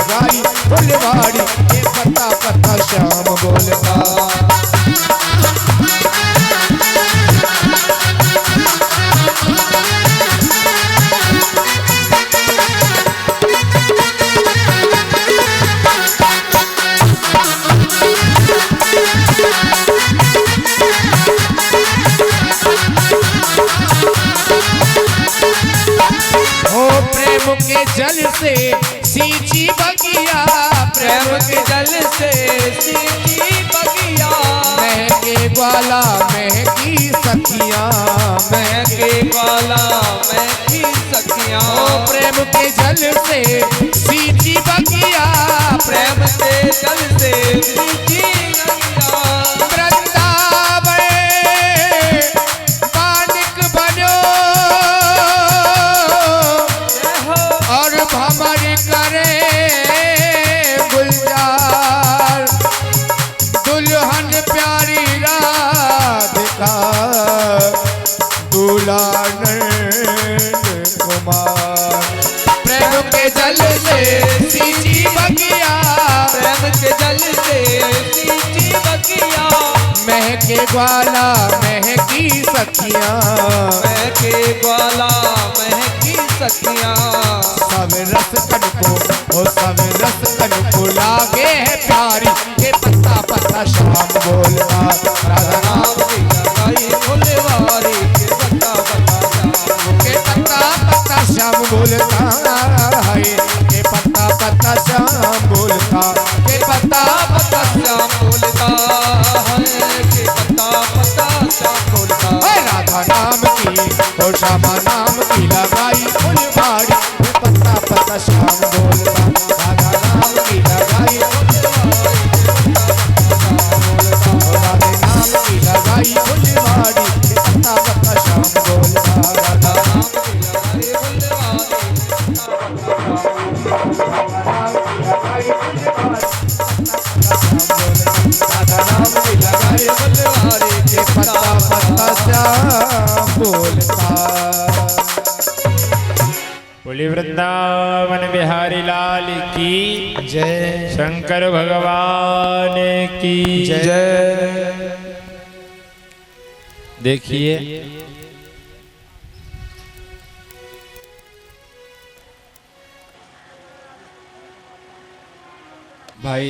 लगाई फुलवाड़ी के पत्ता पत्ता श्याम बोलता। प्रेम के जल से सींची बगिया, प्रेम के जल से सींची बगिया, महके ग्वाला महकी सखियां, महके ग्वाला महकी सखियां। प्रेम के जल से सींची बगिया, प्रेम के जल से सींची बगिया। वृंदावन बालिक बनो और भंवर करे गुलजार, दुल्हन प्यारी राधिका दूल्हा नंद कुमार। प्रेम के जल से सींची बगिया, प्रेम के जल से सींची बगिया, महके ग्वाला महकी सखियां, महके ग्वाला महकी सखियां। सब रस कन को ओ सब रस कन को लागे है प्यारी के पत्ता पत्ता श्याम बोलता। राधा नाम की लगाई फुलवारी के पत्ता पत्ता श्याम, के पत्ता पत्ता श्याम बोलता है, के पत्ता पत्ता श्याम बोलता, के पत्ता पत्ता श्याम बोलता है, के पत्ता पत्ता श्याम बोलता। राधा नाम की और श्यामा नाम की लगाई फुलवाड़ी के पत्ता पत्ता श्याम बोलता। राधा नाम की लगाई राधे नाम की लगाई फुलवाड़ी के पत्ता पत्ता श्याम बोलता। राधा नाम की लगाई राधा नाम की लगाई फुलवाड़ी के पत्ता पत्ता श्याम बोलता। बोली वृंदावन बिहारी लाल की जय, शंकर भगवान की जय। देखिए भाई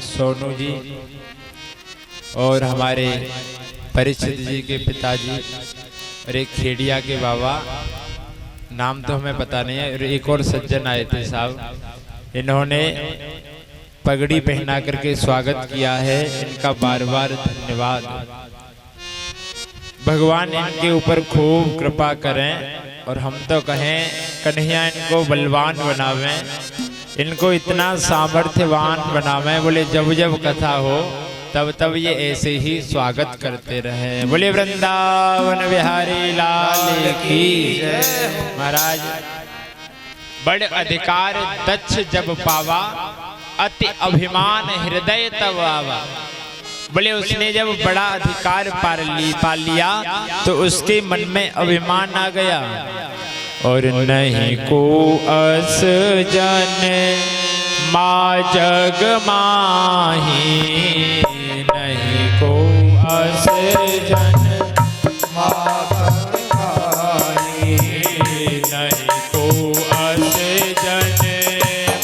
सोनू जी और हमारे परिचित जी के पिताजी और एक खेड़िया के बाबा, नाम तो हमें पता नहीं है, और एक और सज्जन आए थे साहब। इन्होंने पगड़ी पहना करके स्वागत किया है, इनका बार बार धन्यवाद। भगवान इनके ऊपर खूब कृपा करें और हम तो कहें कन्हैया इनको बलवान बनावें, इनको इतना सामर्थ्यवान बनावें। बोले जब जब कथा हो तब तब ये ऐसे ही स्वागत करते रहे। बोले वृंदावन बिहारी लाल की महाराज। बड़ अधिकार दक्ष जब पावा, अति अभिमान हृदय तब आवा। बोले उसने जब बड़ा अधिकार पा लिया तो उसके मन में अभिमान आ गया। और नहीं को अस जन माँ जग माही, नहीं को अस जन माँ जग माही, नहीं को अस जन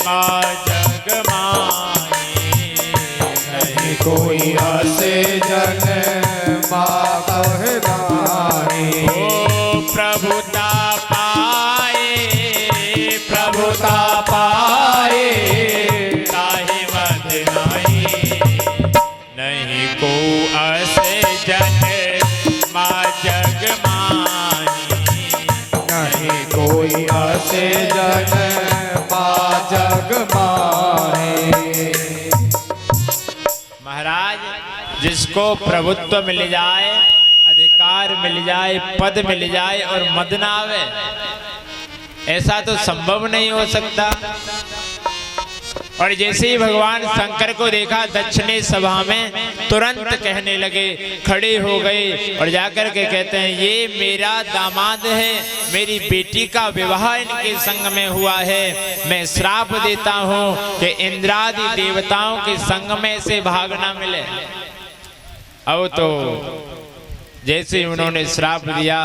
माँ जग माही, नहीं कोई अस जन माँ कहनाही। प्रभुता पाए, प्रभुता पाए ताहि मत नहीं, नहीं को अस जन माँ जग माही, नहीं कोई अस जन माँ जग माही। महाराज जिसको प्रभुत्व मिल जाए, अधिकार मिल जाए, पद मिल जाए और मद ना आवे, ऐसा तो संभव नहीं हो सकता। और जैसे ही भगवान शंकर को देखा दक्ष ने सभा में तुरंत कहने लगे, खड़े हो गए और जाकर के कहते हैं ये मेरा दामाद है, मेरी बेटी का विवाह इनके संग में हुआ है। मैं श्राप देता हूँ कि इंद्रादि देवताओं के संग में से भाग ना मिले। अब तो जैसे उन्होंने श्राप दिया,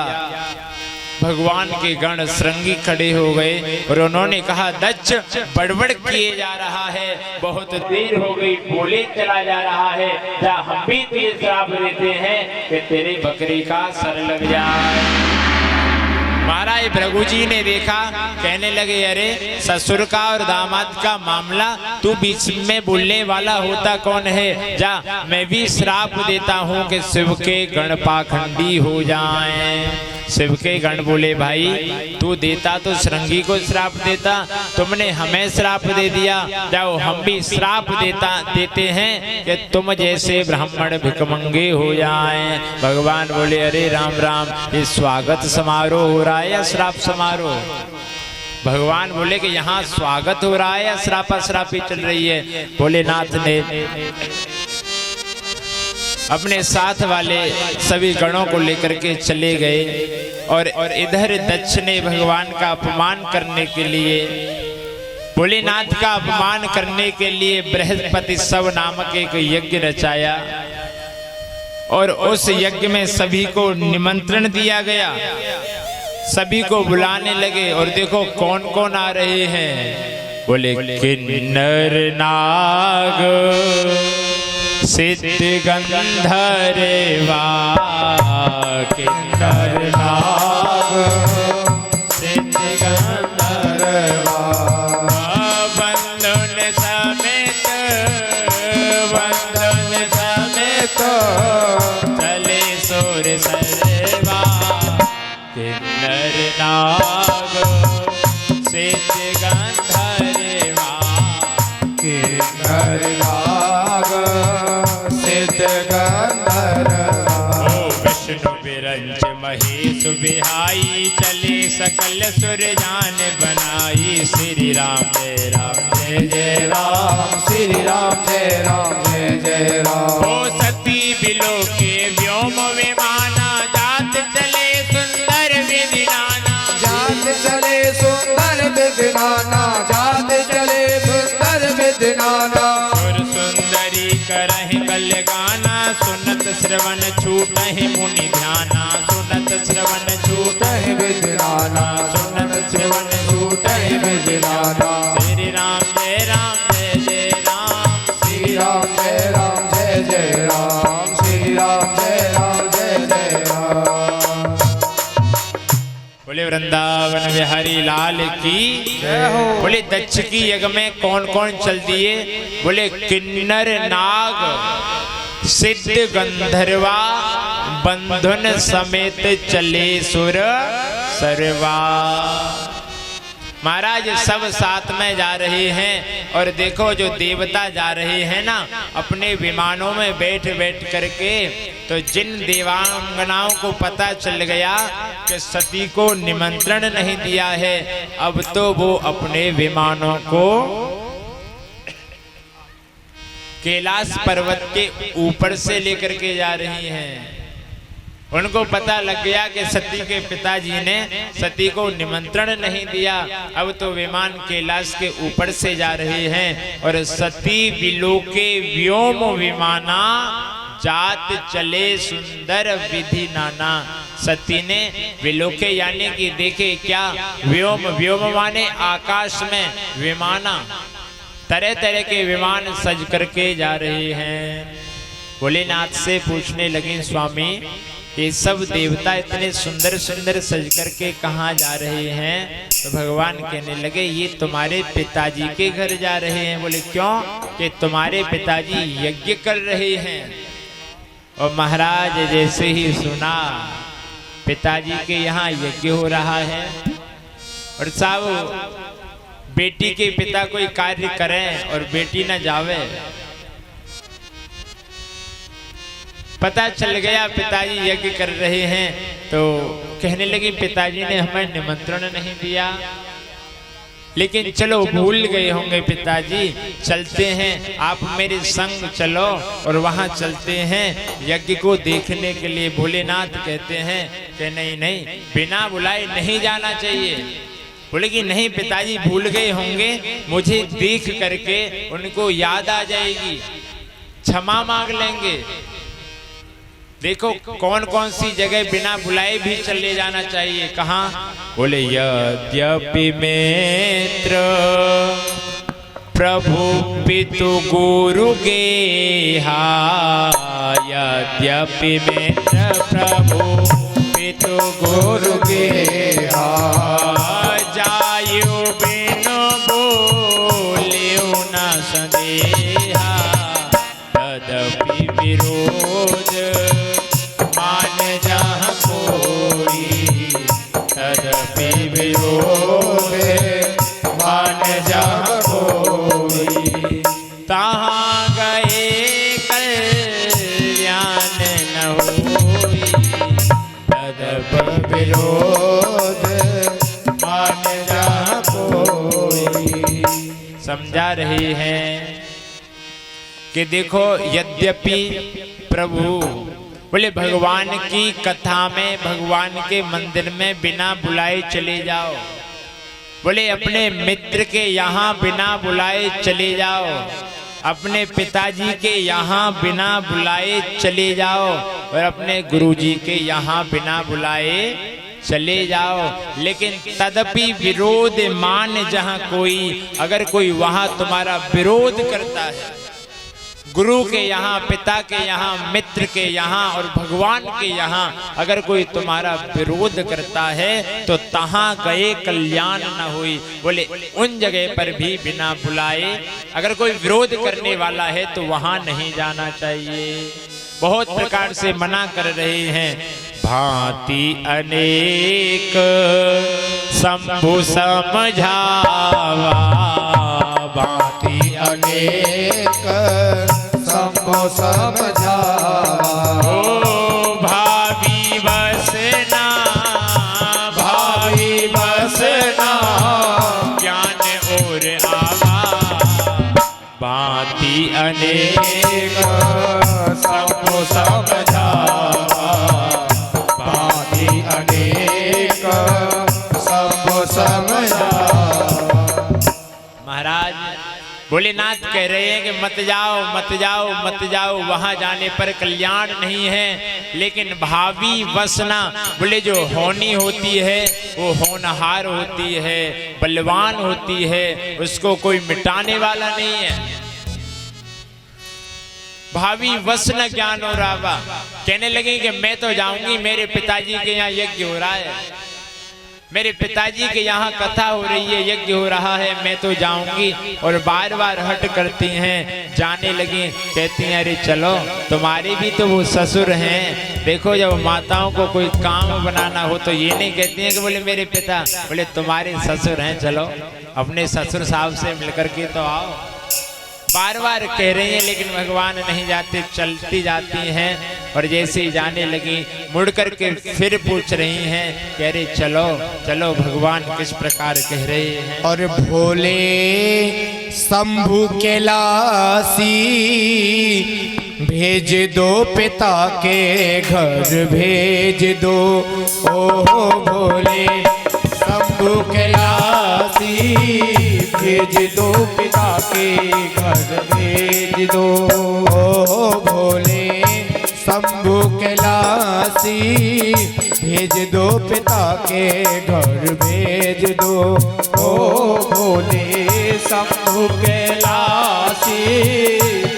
भगवान के गण श्रृंगी खड़े हो गए और उन्होंने कहा दक्ष बड़बड़ किए जा रहा है, बहुत देर हो गई, बोले चला जा रहा है, जा हम भी तुझे श्राप देते हैं कि तेरे बकरी का सर लग जाए। महाराज भृगु जी ने देखा, कहने लगे अरे ससुर का और दामाद का मामला तू बीच में बोलने वाला होता कौन है, जा मैं भी श्राप देता हूँ कि शिव के गण पाखंडी हो जाएं। शिव के गण बोले भाई तू देता तो श्रृंगी को श्राप देता, तुमने हमें श्राप दे दिया, जाओ हम भी श्राप देते हैं कि तुम जैसे ब्राह्मण भिखमंगे हो जाएं। भगवान बोले अरे राम राम, ये स्वागत समारोह हो रहा है या श्राप समारोह? भगवान बोले कि यहाँ स्वागत हो रहा है या श्रापा श्रापी चल रही है? भोलेनाथ ने अपने साथ वाले सभी गणों को लेकर के चले गए और इधर दक्ष ने भगवान का अपमान करने के लिए, भोलेनाथ का अपमान करने के लिए बृहस्पति शव नामक एक यज्ञ रचाया और उस यज्ञ में सभी को निमंत्रण दिया गया, सभी को बुलाने लगे। और देखो कौन कौन आ रहे हैं, बोले किन्नर नाग सिद्ध गंधर्वा, किन्नर नाग सिद्ध गंधर्वा, बंधन समेत चले सुर सर्वा, किन्नर नाग सिद्ध गंधर्वा, किन्नर नाग सिद्ध गंधर्वा। ओ विष्णु विरंच महेश बिहाई, चले सकल सुर जान बनाई। श्री राम जय राम जय जय राम, श्री राम जय राम जय जय राम। ओ सती बिलो के व्योम विमाना, जात चले सुंदर विधिनाना, जात चले सुंदर विधिनाना, जात चले सुंदर विधिनाना। सुर सुंदरी करहि कल गाना, सुनत श्रवण छूटहि मुनि ध्याना, सुनत श्रवण छूटहि विधिनाना, सुनत श्रवण छूटहि विधिनाना। श्री राम जय जय राम, श्री राम जय राम जय जय राम, श्री राम जय राम जय जय राम। बोले वृंदावन बिहारी लाल की जय हो। बोले दक्ष की यज्ञ में कौन कौन चल दिए, बोले किन्नर नाग सिद्ध गंधर्वा, बंधन समेत चले सुर सर्वा। महाराज सब साथ में जा रहे हैं और देखो जो देवता जा रहे हैं ना अपने विमानों में बैठ बैठ करके, तो जिन देवांगनाओं को पता चल गया कि सती को निमंत्रण नहीं दिया है, अब तो वो अपने विमानों को कैलाश पर्वत के ऊपर से लेकर के जा रही हैं। उनको पता लग गया कि सती के पिताजी ने सती को निमंत्रण नहीं दिया, अब तो विमान कैलाश के ऊपर से जा रहे हैं। और सती विलोके व्योम विमाना, जात चले सुंदर विधि नाना। सती ने विलोके यानी कि देखे क्या, व्योम, व्योम माने आकाश में, विमाना तरह तरह के विमान सज करके जा रहे हैं। भोलेनाथ से पूछने लगे स्वामी ये सब देवता इतने सुंदर सुंदर सज करके कहाँ जा रहे हैं? तो भगवान कहने लगे ये तुम्हारे पिताजी के घर जा रहे हैं। बोले क्यों? कि तुम्हारे पिताजी यज्ञ कर रहे हैं। और महाराज जैसे ही सुना पिताजी के यहाँ यज्ञ हो रहा है, और साहब बेटी के पिता कोई कार्य करें और बेटी न जावे, पता चल गया पिताजी यज्ञ कर रहे हैं, तो कहने लगी पिताजी ने हमें निमंत्रण नहीं दिया। लेकिन चलो भूल गए होंगे पिताजी, चलते हैं, आप मेरे संग चलो और वहां चलते हैं यज्ञ को देखने के लिए। भोलेनाथ कहते हैं कि नहीं नहीं, बिना बुलाए नहीं जाना चाहिए। बोले कि नहीं पिताजी, भूल गए होंगे, मुझे देख करके उनको याद आ जाएगी, क्षमा मांग लेंगे। देखो कौन कौन सी जगह बिना बुलाए भी चले जाना चाहिए। कहाँ? बोले यद्यपि मित्र प्रभु पितु गुरु गेहा, यद्यपि मित्र प्रभु पितु गुरु गेहा, जायु बिनु बोलियो न संदेहा, तदपि विरोध मान जहाँ कोई, तदपि विरोध मान जहाँ कोई, तहाँ गए कल्याण न होई, तदपि विरोध मान जहाँ कोई। समझा रहे हैं कि देखो यद्यपि प्रभु बोले भगवान की कथा में, भगवान के मंदिर में बिना बुलाए चले जाओ। बोले अपने मित्र के यहाँ बिना बुलाए चले जाओ, अपने पिताजी के यहाँ बिना बुलाए चले जाओ, और अपने गुरुजी के यहाँ बिना बुलाए चले जाओ। लेकिन तदपि विरोध मान जहाँ कोई, अगर कोई वहाँ तुम्हारा विरोध करता है, गुरु के यहाँ, पिता के यहाँ, मित्र के यहाँ और भगवान के यहाँ अगर कोई तुम्हारा विरोध करता है तो तहाँ गए कल्याण न हुई। बोले उन जगह पर भी बिना बुलाए अगर कोई विरोध करने वाला है तो वहाँ नहीं जाना चाहिए। बहुत प्रकार से मना कर रहे हैं। भांति अनेक शंभु समझावा, भांति अनेक शंभु समझावा, ओ भावी बसना, भावी बसना ज्ञान और आवा, भांति अनेक शंभु समझावा, भांति अनेक शंभु समझावा। महाराज भोलेनाथ कह रहे हैं कि मत जाओ मत जाओ मत जाओ, वहां जाने पर कल्याण नहीं है। लेकिन भावी वसना, बोले जो होनी होती है वो होनहार होती है, बलवान होती है, उसको कोई मिटाने वाला नहीं है। भावी वसन ज्ञान हो रहा। कहने लगे कि मैं तो जाऊंगी, मेरे पिताजी के यहाँ यज्ञ हो रहा है, मेरे पिताजी के यहाँ कथा हो रही है, यज्ञ हो रहा है, मैं तो जाऊंगी। और बार बार हट करती हैं, जाने लगी। कहती हैं अरे चलो, तुम्हारे भी तो वो ससुर हैं। देखो जब माताओं को कोई काम बनाना हो तो ये नहीं कहती हैं कि बोले मेरे पिता, बोले तुम्हारे ससुर हैं, चलो अपने ससुर साहब से मिलकर के तो आओ। बार बार कह रही हैं लेकिन भगवान नहीं जाते, चलती जाती हैं। और जैसे ही जाने लगी मुड़ कर के फिर पूछ रही हैं, कह रहे चलो चलो, भगवान किस प्रकार कह रहे हैं। और भोले शंभु कैलासी भेज दो, पिता के घर भेज दो। ओ भोले शंभु कैलासी भेज दो, पिता के घर भेज दो। ओ भोले शंभु कैलासी भेज दो, पिता के घर भेज दो। ओ भोले शंभु कैलासी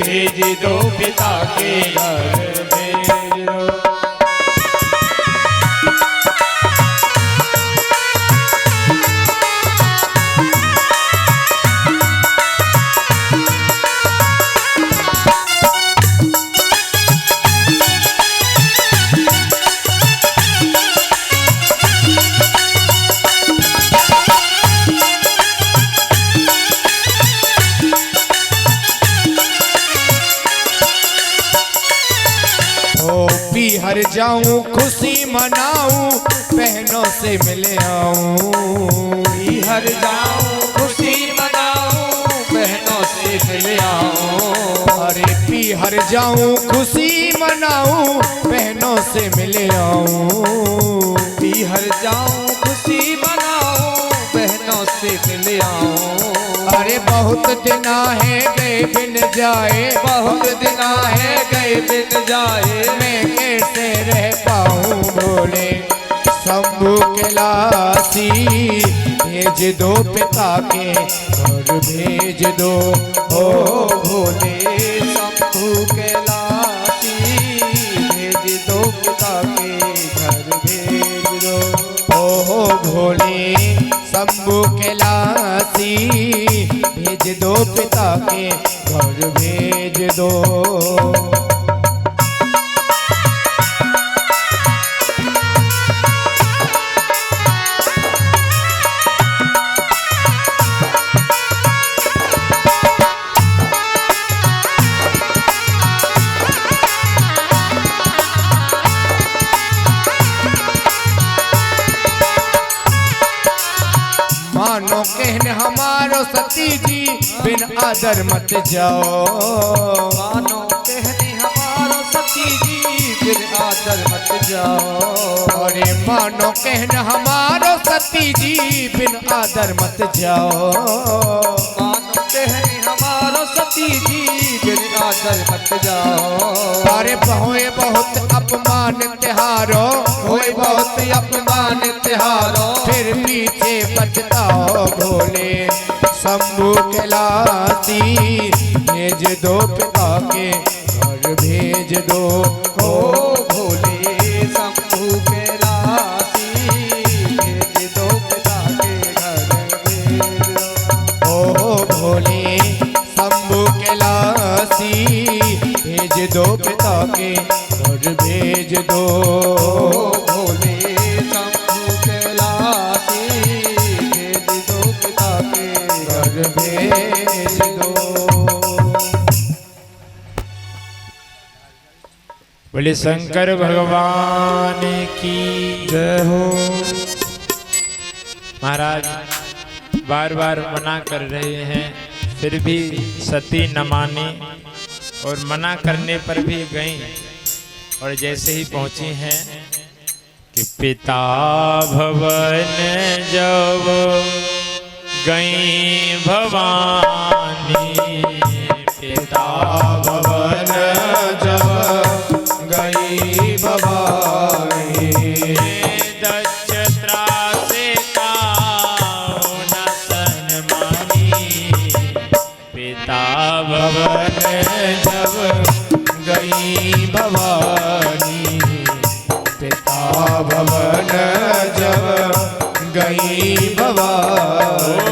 भेज दो, पिता के घर भेज दो। हर जाऊं खुशी मनाऊं, बहनों से मिले आऊं। हर जाऊं खुशी मनाऊं बहनों से मिल आऊं। अरे पीहर जाऊं खुशी मनाऊं बहनों से मिल आऊं। पीहर जाऊं खुशी मनाऊं बहनों से मिल आऊं। अरे बहुत दिन है गए बिन जाए, बहुत दिन है गए बिन जाए, मैं कैसे रह पाऊं भोले शंभू के लासी। भेज दो पिता के घर भेज दो ओ भोले शंभू के लासी। भेज दो पिता के घर भेज दो ओ भोले शंभू के लासी। भेज दो पिता के घर भेज दो। मानो कहने हमारो सती जी बिन आदर मत जाओ। मानो कहने हमारो सती जी बिन आदर मत जाओ। अरे मानो कहने हमारो सती जी बिन आदर मत जाओ। मानो कहने हमारो सती जी बिन आदर मत जाओ। अरे होए बहुत अपमान त्योहारो, होए बहुत अपमान त्योहारो, फिर पीछे पछताओ भोले शंभू के लासी। भेज दो पिता के घर भेज दो ओ भोले शंभू के लासी। भेज दो पिता के घर भेज दो। ओ भोले शंभू के लासी। भेज दो पिता के घर भेज दो। भोले शंभू के लासी। भेज दो पिता के घर भेज दो। बोले शंकर भगवान की जय हो। महाराज बार बार मना कर रहे हैं, फिर भी सती न मानी और मना करने पर भी गई। और जैसे ही पहुंची हैं कि पिता भवन जब गई भवानी। पिता भवन जब गई भवानी। दक्ष त्रासे काऊ न सन्मानी। पिता भवन जब गई भवानी। पिता भवन जब गई भवानी।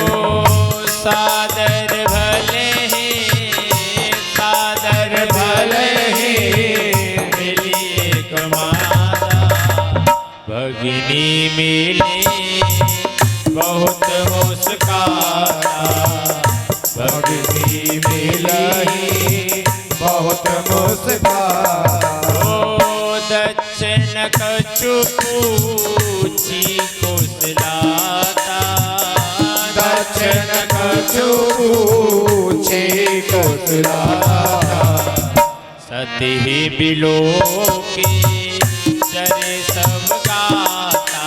सादर भले ही, सादर भले ही मिली एक माता। भगिनी मिली बहुत मुस्काता। भक्ति मिलही बहुत मुस्काता। ओ दक्षिण कछु पूछी कुशलाता। दक्षिण कछु पूछे कुशलाता। सती बिलो के चरे सब गाता।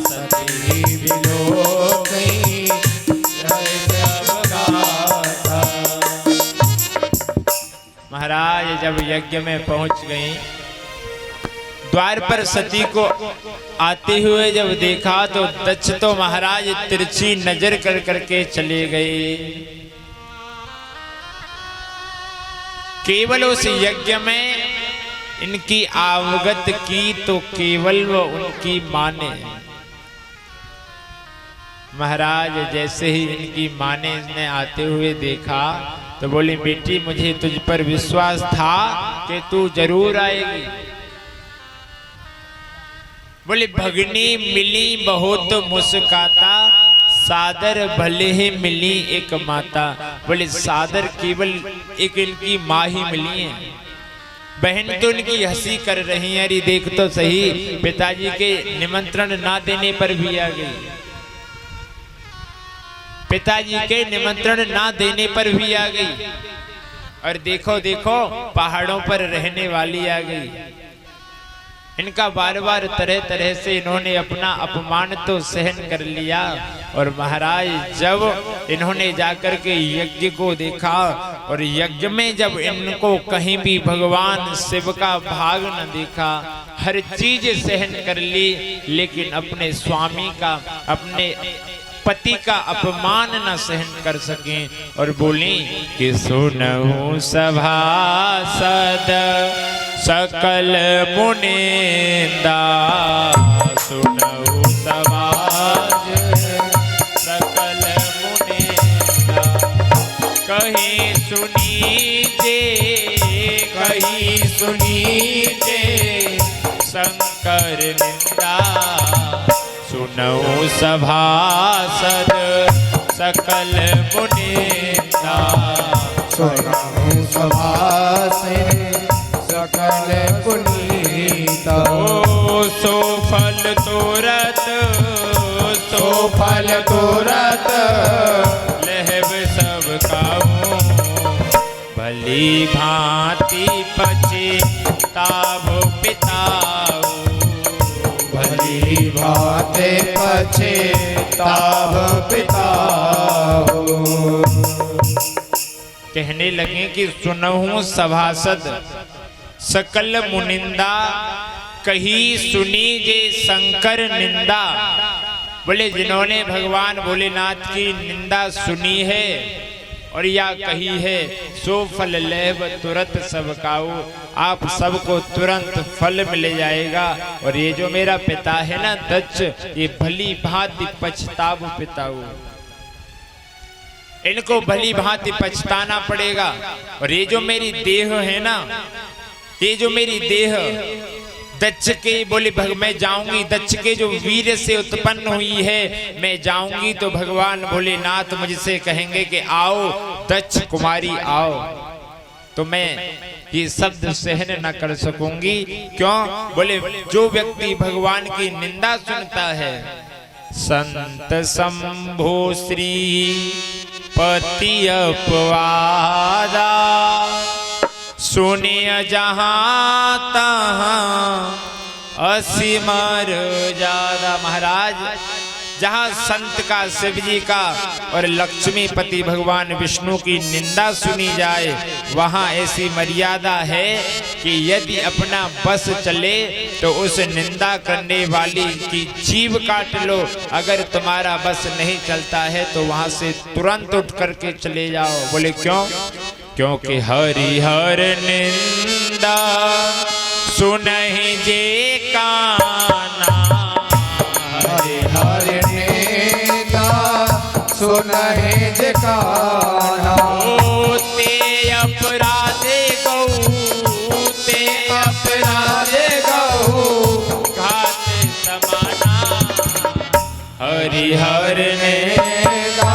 सती बिलो गई सब गाता। महाराज जब यज्ञ में पहुंच गई, द्वार पर सती को आते हुए जब देखा तो दक्ष तो महाराज तिरछी नजर कर करके चले गए। केवल उस यज्ञ में इनकी आवगत की तो केवल वो उनकी माने। महाराज जैसे ही इनकी माने ने आते हुए देखा तो बोली, बेटी मुझे तुझ पर विश्वास था कि तू जरूर आएगी। बोले भगनी मिली बहुत मुस्काता। सादर भले ही मिली एक माता। बोले सादर केवल एक इनकी माँ ही मिली है, बहन तो इनकी हंसी कर रही है। अरे देख तो सही, पिताजी के निमंत्रण ना देने पर भी आ गई। पिताजी के निमंत्रण ना देने पर भी आ गई। और देखो देखो पहाड़ों पर रहने वाली आ गई। इनका बार बार तरह तरह से इन्होंने अपना अपमान तो सहन कर लिया। और महाराज जब इन्होंने जाकर के यज्ञ को देखा और यज्ञ में जब इनको कहीं भी भगवान शिव का भाग न देखा, हर चीज सहन कर ली, लेकिन अपने स्वामी का, अपने पति का अपमान न सहन कर सके और बोली कि सुनहु सभासद सकल मुनिंदा, सुनहु समाज सकल मुनिंदा, कहीं सुनीजे कहीं सुनीजे शंकर निंदा, सुनहु सभासद सकल मुनिंदा, सुनहु सभासद सकल पुनीता। सो फल तोरत सो फल तोरत लहब सब काहू, भली भांति पछताव पिताऊ, भली भांति पछताव पिताऊ। कहने लगे कि सुनहु सभासद सकल मुनिंदा, कही सुनी जे शंकर निंदा। बोले जिन्होंने भगवान भोलेनाथ की निंदा सुनी है और या कही है, सो फल लेब तुरंत सब काऊ, आप सबको तुरंत फल मिल जाएगा। और ये जो मेरा पिता है ना दक्ष, ये भली भांति पछताव पिताऊ, इनको भली भांति पछताना पड़ेगा। और ये जो मेरी देह है ना, ये जो मेरी देह दक्ष के, बोले मैं जाऊंगी, दक्ष के जो वीर से उत्पन्न हुई है, मैं जाऊंगी तो भगवान भोलेनाथ मुझसे कहेंगे कि आओ दक्ष कुमारी आओ, तो मैं ये शब्द सहन न कर सकूंगी। क्यों? बोले जो व्यक्ति भगवान की निंदा सुनता है, संत शंभो श्री पति अपवादा, सुनिय जहां तहां असीमर ज्यादा। महाराज जहां संत का, शिव जी का और लक्ष्मीपति भगवान विष्णु की निंदा सुनी जाए, वहां ऐसी मर्यादा है कि यदि अपना बस चले तो उस निंदा करने वाली की जीभ काट लो। अगर तुम्हारा बस नहीं चलता है तो वहां से तुरंत उठ करके चले जाओ। बोले क्यों? क्योंकि हरिहर निंदा सुनहि जे काना, हरिहर निंदा सुनहि जे काना। ते अपराधे गौ, ते अपराधे गौ घात समाना, हरिहर निंदा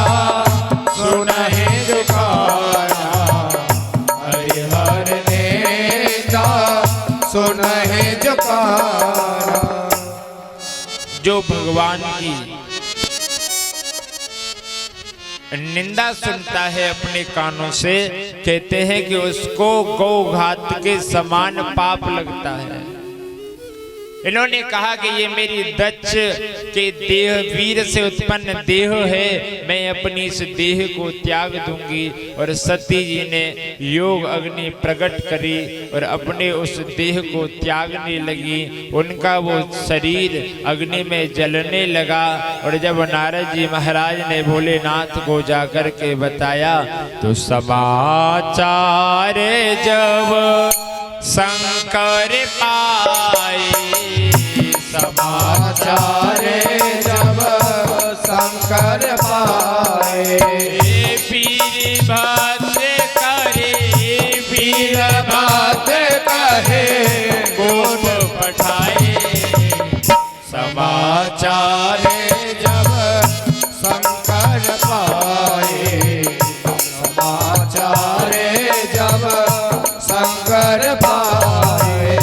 सुनहि जे काना, हरिहर निंदा सुनहि जे काना। जो भगवान की निंदा सुनता है अपने कानों से, कहते हैं कि उसको गौघात के समान पाप लगता है। इन्होंने कहा कि ये मेरी दक्ष के देह, वीर से उत्पन्न देह है, मैं अपनी इस देह को त्याग दूंगी। और सती जी ने योग अग्नि प्रकट करी और अपने उस देह को त्यागने लगी। उनका वो शरीर अग्नि में जलने लगा। और जब नारद जी महाराज ने भोलेनाथ को जाकर के बताया तो समाचार जब शंकर पाए, समाचार जब शंकर पाए, वीरभद्र करे, वीरभद्र कहे गोप पठाए। समाचार जब शंकर पाए, समाचार जब शंकर पाए।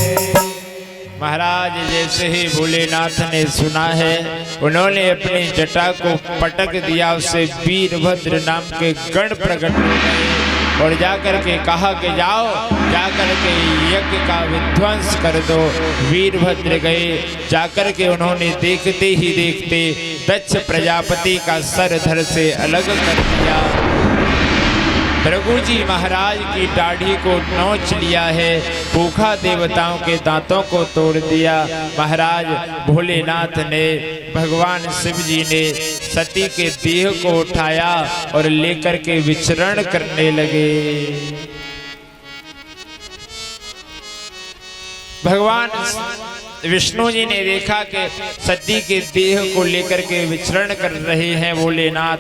महाराज जैसे ही भोलेनाथ ने सुना है उन्होंने अपनी जटा को पटक दिया, उससे वीरभद्र नाम के गण प्रकट हो गए और जाकर के कहा कि जाओ जाकर के यज्ञ का विध्वंस कर दो। वीरभद्र गए, जाकर के उन्होंने देखते ही देखते दक्ष प्रजापति का सर धड़ से अलग कर दिया। भृगु जी महाराज की दाढ़ी को नोच लिया है, भूखा देवताओं के दांतों को तोड़ दिया। महाराज भोलेनाथ ने, भगवान शिव जी ने सती के देह को उठाया और लेकर के विचरण करने लगे। भगवान विष्णु जी ने देखा कि सती के देह को लेकर के विचरण कर रहे हैं भोलेनाथ,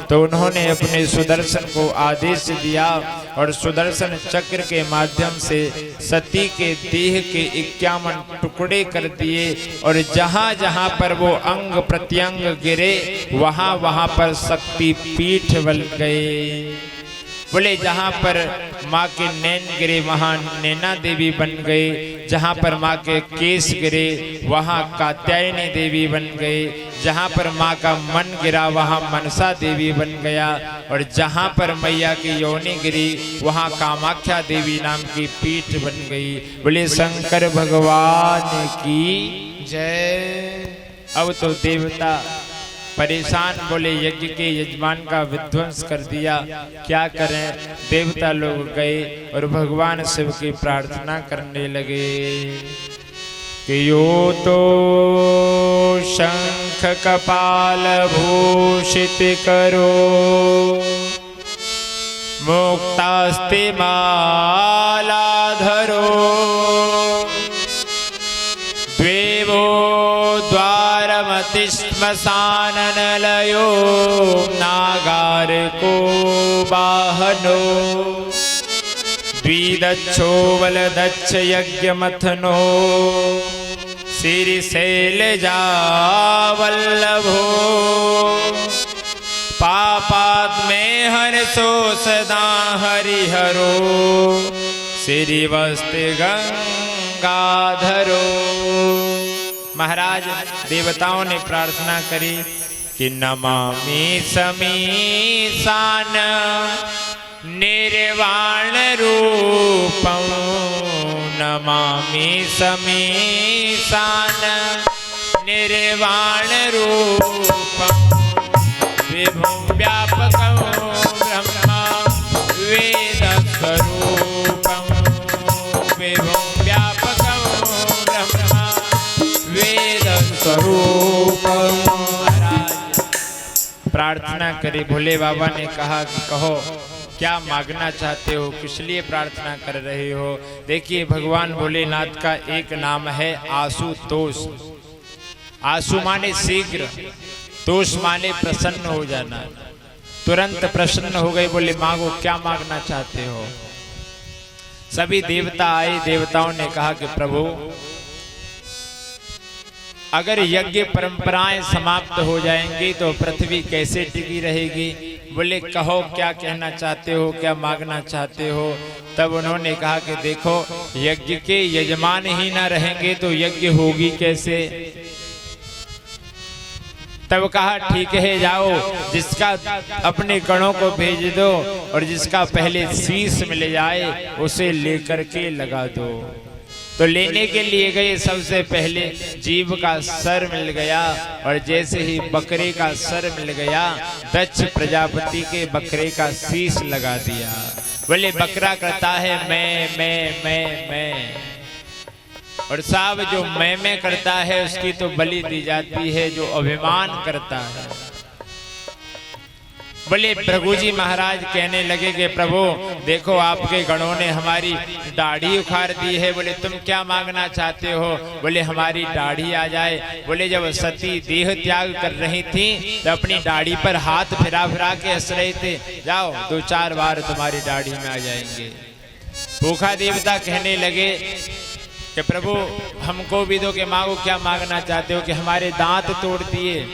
तो उन्होंने अपने सुदर्शन को आदेश दिया और सुदर्शन चक्र के माध्यम से सती के देह के 51 टुकड़े कर दिए और जहां जहां पर वो अंग प्रत्यंग गिरे वहां वहां पर शक्ति पीठ बन गए। बोले जहाँ पर माँ के नैन गिरे वहाँ नैना देवी बन गए, जहाँ पर माँ के केस गिरे वहाँ कात्यायनी देवी बन गए, जहाँ पर माँ का मन गिरा वहाँ मनसा देवी बन गया और जहाँ पर मैया की योनि गिरी वहाँ कामाख्या देवी नाम की पीठ बन गई। बोले शंकर भगवान की जय। अब तो देवता परेशान, बोले यज्ञ के यजमान का विध्वंस कर दिया, क्या करें। देवता लोग गए और भगवान शिव की प्रार्थना करने लगे कि यो तो शंख कपाल भूषित करो, मुक्तास्ते माला धरो, द्वेवो श्मशाननलयो नागार को वाहनो, द्विदक्षो बलदक्ष यज्ञ मथनो, श्रीशैलजा वल्लभो, पापात्मे हर्षो सदा हरिहरो, श्रीवस्ति गंगाधरो। महाराज देवताओं ने प्रार्थना करी कि नमामि समीशान निर्वाण रूपं, नमामि समीशान निर्वाण रूपं, विभुं व्यापकं ब्रह्म वेद स्वरूपं, विभुं व्यापकं ब्रह्म वेद स्वरूपं। प्रार्थना करे, भोले बाबा ने कहा कि कहो क्या मांगना चाहते हो, किस लिए प्रार्थना कर रहे हो। देखिए भगवान भोलेनाथ का एक नाम है आशुतोष। आशु माने शीघ्र, तोष माने प्रसन्न हो जाना। तुरंत प्रसन्न हो गए, बोले मांगो, क्या मांगना चाहते हो। सभी देवता आए, देवताओं ने कहा कि प्रभु अगर यज्ञ परंपराएं समाप्त हो जाएंगी तो पृथ्वी कैसे टिकी रहेगी। बोले कहो क्या कहना चाहते हो, क्या मांगना चाहते हो। तब उन्होंने कहा कि देखो यज्ञ के यजमान ही ना रहेंगे तो यज्ञ होगी कैसे। तब कहा ठीक है जाओ, जिसका अपने गणों को भेज दो और जिसका पहले शीश मिल जाए उसे लेकर के लगा दो। तो लेने के लिए गए, सबसे पहले जीव का सर मिल गया और जैसे ही बकरे का सर मिल गया दक्ष प्रजापति के बकरे का शीश लगा दिया। बोले बकरा करता है मैं और साहब जो मैं करता है उसकी तो बलि दी जाती है जो अभिमान करता है। बोले भृगु जी महाराज कहने लगे कि प्रभु देखो आपके गणों ने हमारी दाढ़ी उखाड़ दी है। बोले तुम क्या मांगना चाहते हो। बोले हमारी दाढ़ी आ जाए। बोले जब सती देह त्याग कर रही थी तो अपनी दाढ़ी पर हाथ फिरा फिरा के हंस रहे थे, जाओ 2-4 बार तुम्हारी दाढ़ी में आ जाएंगे। भूखा देवता कहने लगे कि प्रभु हमको भी दो कि मांगो, क्या मांगना चाहते हो। कि हमारे दांत तोड़ दिए,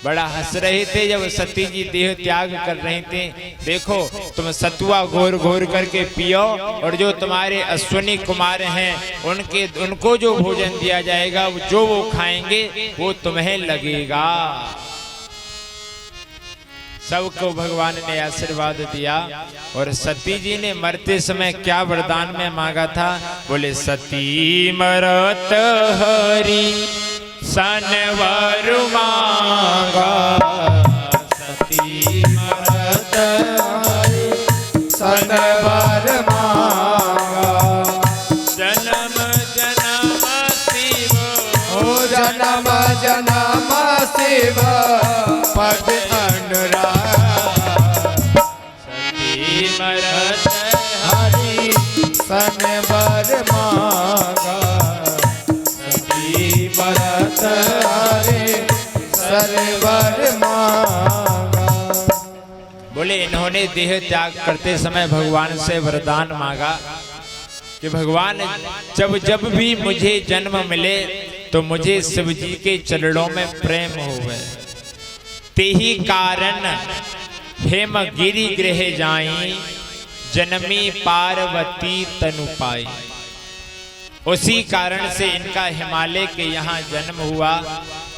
बड़ा हंस रहे थे जब सती जी देह त्याग कर रहे थे। देखो तुम सतुआ घोर घोर करके पियो और जो तुम्हारे अश्विनी कुमार हैं उनको जो भोजन दिया जाएगा जो वो खाएंगे वो तुम्हें लगेगा। सबको भगवान ने आशीर्वाद दिया। और सती जी ने मरते समय क्या वरदान में मांगा था? बोले सती मरत हरि सनवर मांगा, सती मरत हरि सनवर मांगा। जन्म जन्म शिव ओ जन्म जन्म शिव पद अनुराग। सती मरत हरि सनवर मांगा, सती मरत हरि सनवर मांगा। बोले इन्होंने देह त्याग करते समय भगवान से वरदान मांगा कि भगवान जब जब भी मुझे जन्म मिले तो मुझे शिव जी के चरणों में प्रेम होवे। तेहि कारण हेमगिरि गृह जाई, जन्मी पार्वती तनु पाई। उसी कारण से इनका हिमालय के यहाँ जन्म हुआ,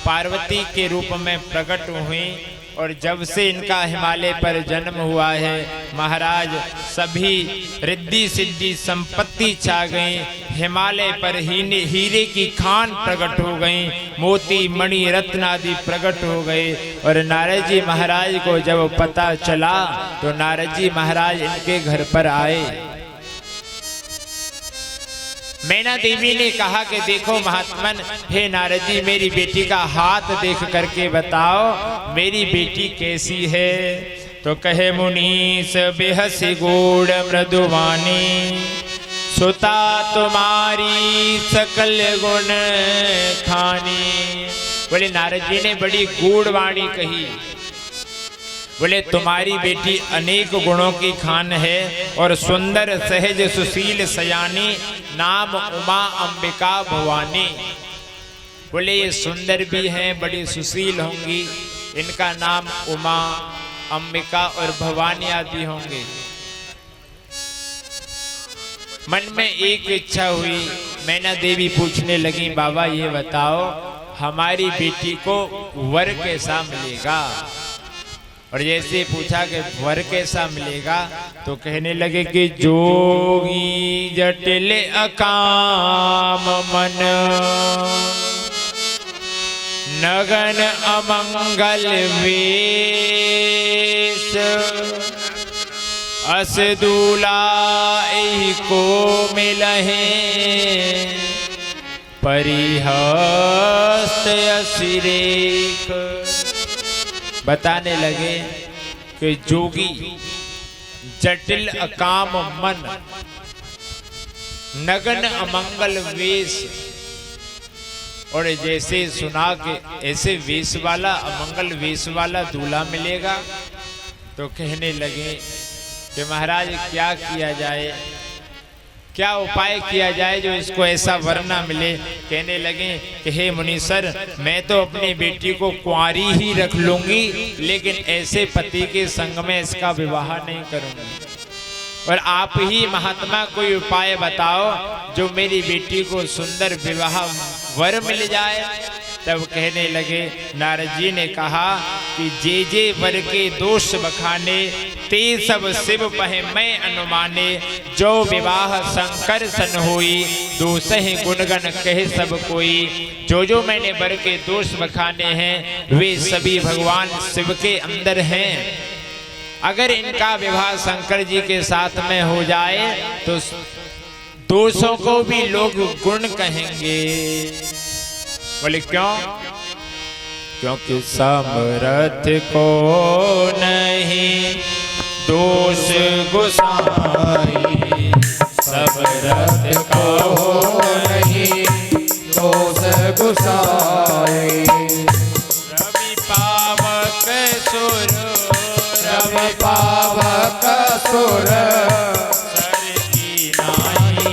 पार्वती के रूप में प्रकट हुई। और जब से इनका हिमालय पर जन्म हुआ है महाराज सभी रिद्धि सिद्धि संपत्ति छा गई। हिमालय पर हीरे की खान प्रकट हो गई, मोती मणि रत्न आदि प्रकट हो गए। और नारद जी महाराज को जब पता चला तो नारद जी महाराज इनके घर पर आए। मैना देवी ने कहा कि देखो महात्मन, हे नारद जी मेरी बेटी का हाथ देख करके बताओ मेरी बेटी कैसी है। तो कहे मुनीस बेहसी गूढ़ मृदुवानी, सुता तुम्हारी सकल गुण खानी। बोले नारद जी ने बड़ी गूढ़ वाणी कही। बोले तुम्हारी बेटी अनेक गुणों की खान है और सुंदर सहज सुशील सयानी, नाम उमा अंबिका भवानी। बोले ये सुंदर भी हैं, बड़ी सुशील होंगी, इनका नाम उमा अंबिका और भवानी आदि होंगे। मन में एक इच्छा हुई, मैना देवी पूछने लगी बाबा ये बताओ हमारी बेटी को वर कैसा मिलेगा। और जैसे पूछा कि वर कैसा मिलेगा तो कहने लगे कि जोगी जटिल अकाम मन, नगन अमंगल वेश, अस दूला एहि को मिलहे, परिहस्त असिरेख। बताने लगे कि जोगी जटिल अकाम मन, नगन अमंगल वेश। और जैसे सुना कि ऐसे वेश वाला अमंगल वेश वाला दूल्हा मिलेगा तो कहने लगे कि महाराज क्या किया जाए, क्या उपाय किया जाए जो इसको ऐसा वर ना मिले। कहने लगे कि हे मुनीसर मैं तो अपनी बेटी को कुंवारी ही रख लूंगी, लेकिन ऐसे पति के संग में इसका विवाह नहीं करूंगी। और आप ही महात्मा कोई उपाय बताओ जो मेरी बेटी को सुंदर विवाह वर मिल जाए। तब कहने लगे, नारद जी ने कहा कि जे जे वर के दोष बखाने, ते सब शिव पहे मैं अनुमाने, जो विवाह शंकर सन होई, दोषहि गुणगन कहे सब कोई। जो मैंने वर के दोष बखाने हैं वे सभी भगवान शिव के अंदर हैं। अगर इनका विवाह शंकर जी के साथ में हो जाए तो दोषों को भी लोग गुण कहेंगे। बोले क्यों? क्योंकि समर्थ को नहीं दोष गुसाई, समर्थ को नहीं दोष गुसाई। रवि पावक सुर, रवि पावक सुर, सर की नाई।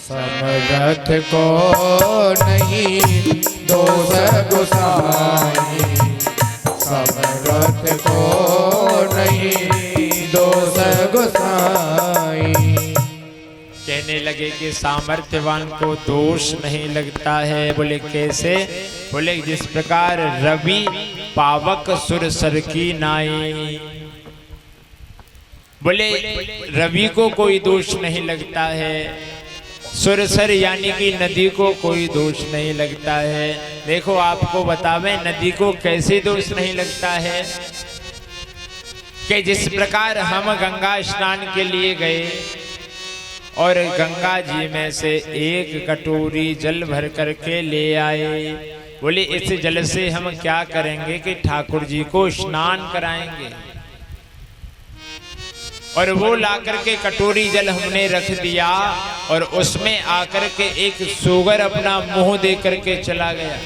समर्थ को नहीं दोष गुसाई। नाई। कहने लगे कि सामर्थ्यवान को दोष नहीं लगता है। बोले कैसे? बोले जिस प्रकार रवि पावक सुर सर की नाई। बोले रवि को कोई दोष नहीं लगता है, सुरसर यानी कि नदी को कोई दोष नहीं लगता है। देखो आपको बतावे नदी को कैसे दोष नहीं लगता है कि जिस प्रकार हम गंगा स्नान के लिए गए और गंगा जी में से एक कटोरी जल भर करके ले आए। बोले इस जल से हम क्या करेंगे कि ठाकुर जी को स्नान कराएंगे। और वो लाकर के कटोरी जल हमने रख दिया और उसमें आकर के एक सूगर अपना मुंह दे करके चला गया।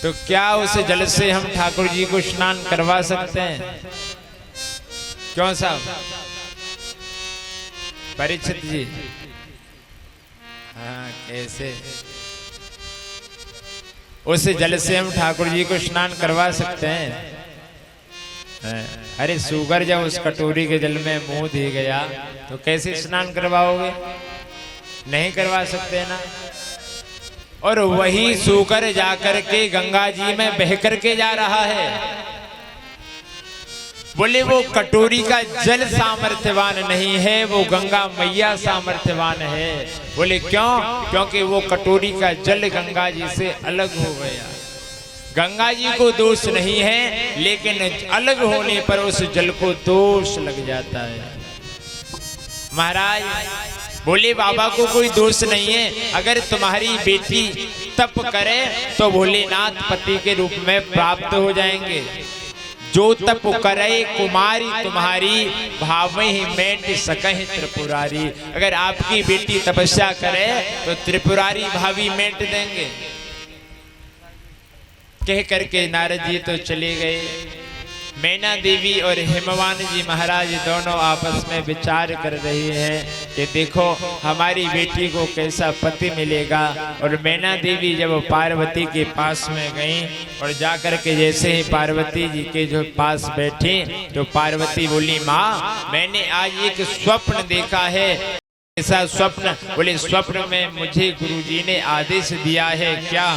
तो क्या उस जल से हम ठाकुर जी को स्नान करवा सकते हैं? क्यों साहब? परीक्षित जी, हाँ कैसे? उस जल से हम ठाकुर जी को स्नान करवा सकते हैं? अरे सुगर जब उस कटोरी के जल में मुंह दे गया तो कैसे स्नान करवाओगे? नहीं करवा सकते ना। और वही सुगर जाकर के गंगा जी में बह करके जा रहा है। बोले वो कटोरी का जल सामर्थ्यवान नहीं है, वो गंगा मैया सामर्थ्यवान है। बोले क्यों? क्योंकि वो कटोरी का जल गंगा जी से अलग हो गया। गंगा जी को दोष नहीं है, लेकिन अलग होने पर उस जल को दोष लग जाता है। महाराज बोले बाबा को कोई दोष नहीं है। अगर तुम्हारी बेटी तप करे तो भोलेनाथ पति के रूप में प्राप्त हो जाएंगे। जो तप करे कुमारी तुम्हारी, भावहि मेट सकहि त्रिपुरारी। अगर आपकी बेटी तपस्या करे तो त्रिपुरारी भावी मेट देंगे। कह करके नारद जी तो चले गए। मैना देवी और हिमवान जी महाराज दोनों आपस में विचार कर रहे हैं कि देखो हमारी बेटी को कैसा पति मिलेगा। और मैना देवी जब पार्वती के पास में गई और जाकर के जैसे ही पार्वती जी के जो पास बैठी तो पार्वती बोली, माँ मैंने आज एक स्वप्न देखा है। ऐसा स्वप्न? बोले स्वप्न में मुझे गुरुजी ने आदेश दिया है। क्या?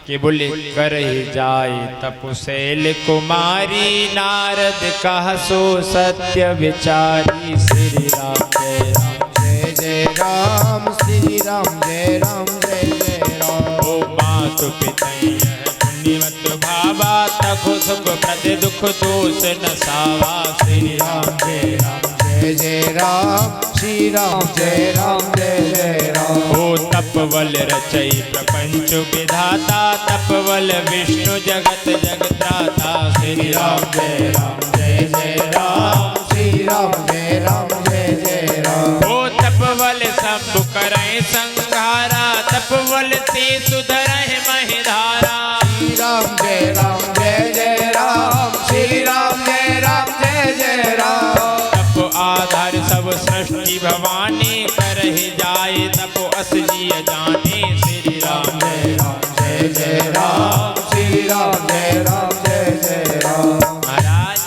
कि बोले कर ही जाए तपसेल कुमारी, नारद कहा सो सत्य विचारी। श्री राम जय राम जय जय राम, श्री राम जय राम जय जय राम। ओ मातु पितैया पुण्यवत भावा, तखु सुख प्रति दुख दोष न सावा। श्री राम जय राम जय जय राम, श्री राम जय राम जय जय राम। ओ तपवल रचई प्रपंच विधाता, तपवल विष्णु जगत जगत्राता। श्री राम जय राम जय जय राम, श्री राम जय राम जय जय राम। ओ तपवल सब करय संहारा, तपवल ते सुधरहि महिधारा। श्री राम जय राम जय जय राम, श्री राम जय राम जय जय राम। तप आधार सब सृष्टि भवानी, करहि जाए तपो अस जिय जाने। श्री राम जय राम जय जय राम, श्री राम जय राम जय जय राम। महाराज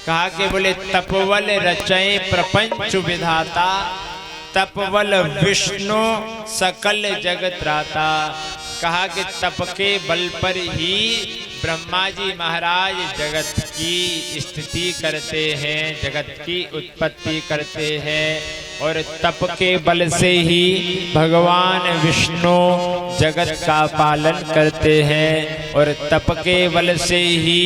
कहा के बोले तपवल रचय प्रपंच विधाता, तपवल विष्णु सकल जगत त्राता। कहा कि तप के बल पर ही ब्रह्मा जी महाराज जगत की स्थिति करते हैं, जगत की उत्पत्ति करते हैं। और तप के बल से ही भगवान विष्णु जगत का पालन करते हैं। और तप के बल से ही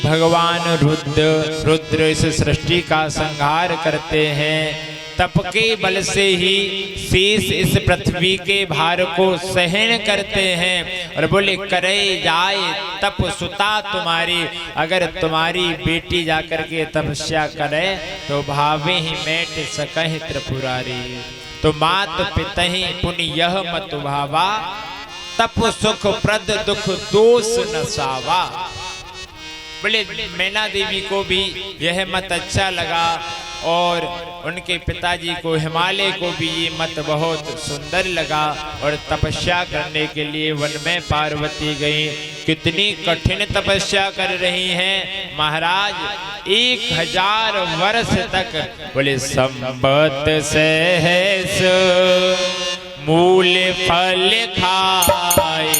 भगवान रुद्र इस सृष्टि का संहार करते हैं। तप के बल से ही शेष इस पृथ्वी के भार को सहन करते हैं। और बोले करे जाए तप सुता तुम्हारी, अगर तुम्हारी बेटी जाकर के तपस्या करे तो भावे ही मेट सकहि त्रिपुरारी। तो मात पितहि पुण्य यह मत भावा, तप सुख प्रद दुख दोष न सावा। बोले मैना देवी को भी यह मत अच्छा लगा और उनके पिताजी को हिमालय को भी ये मत बहुत सुंदर लगा और तपस्या करने के लिए वन में पार्वती गई। कितनी कठिन तपस्या कर रही हैं महाराज। 1000 वर्ष तक बोले संबत सहस मूल फल खाए,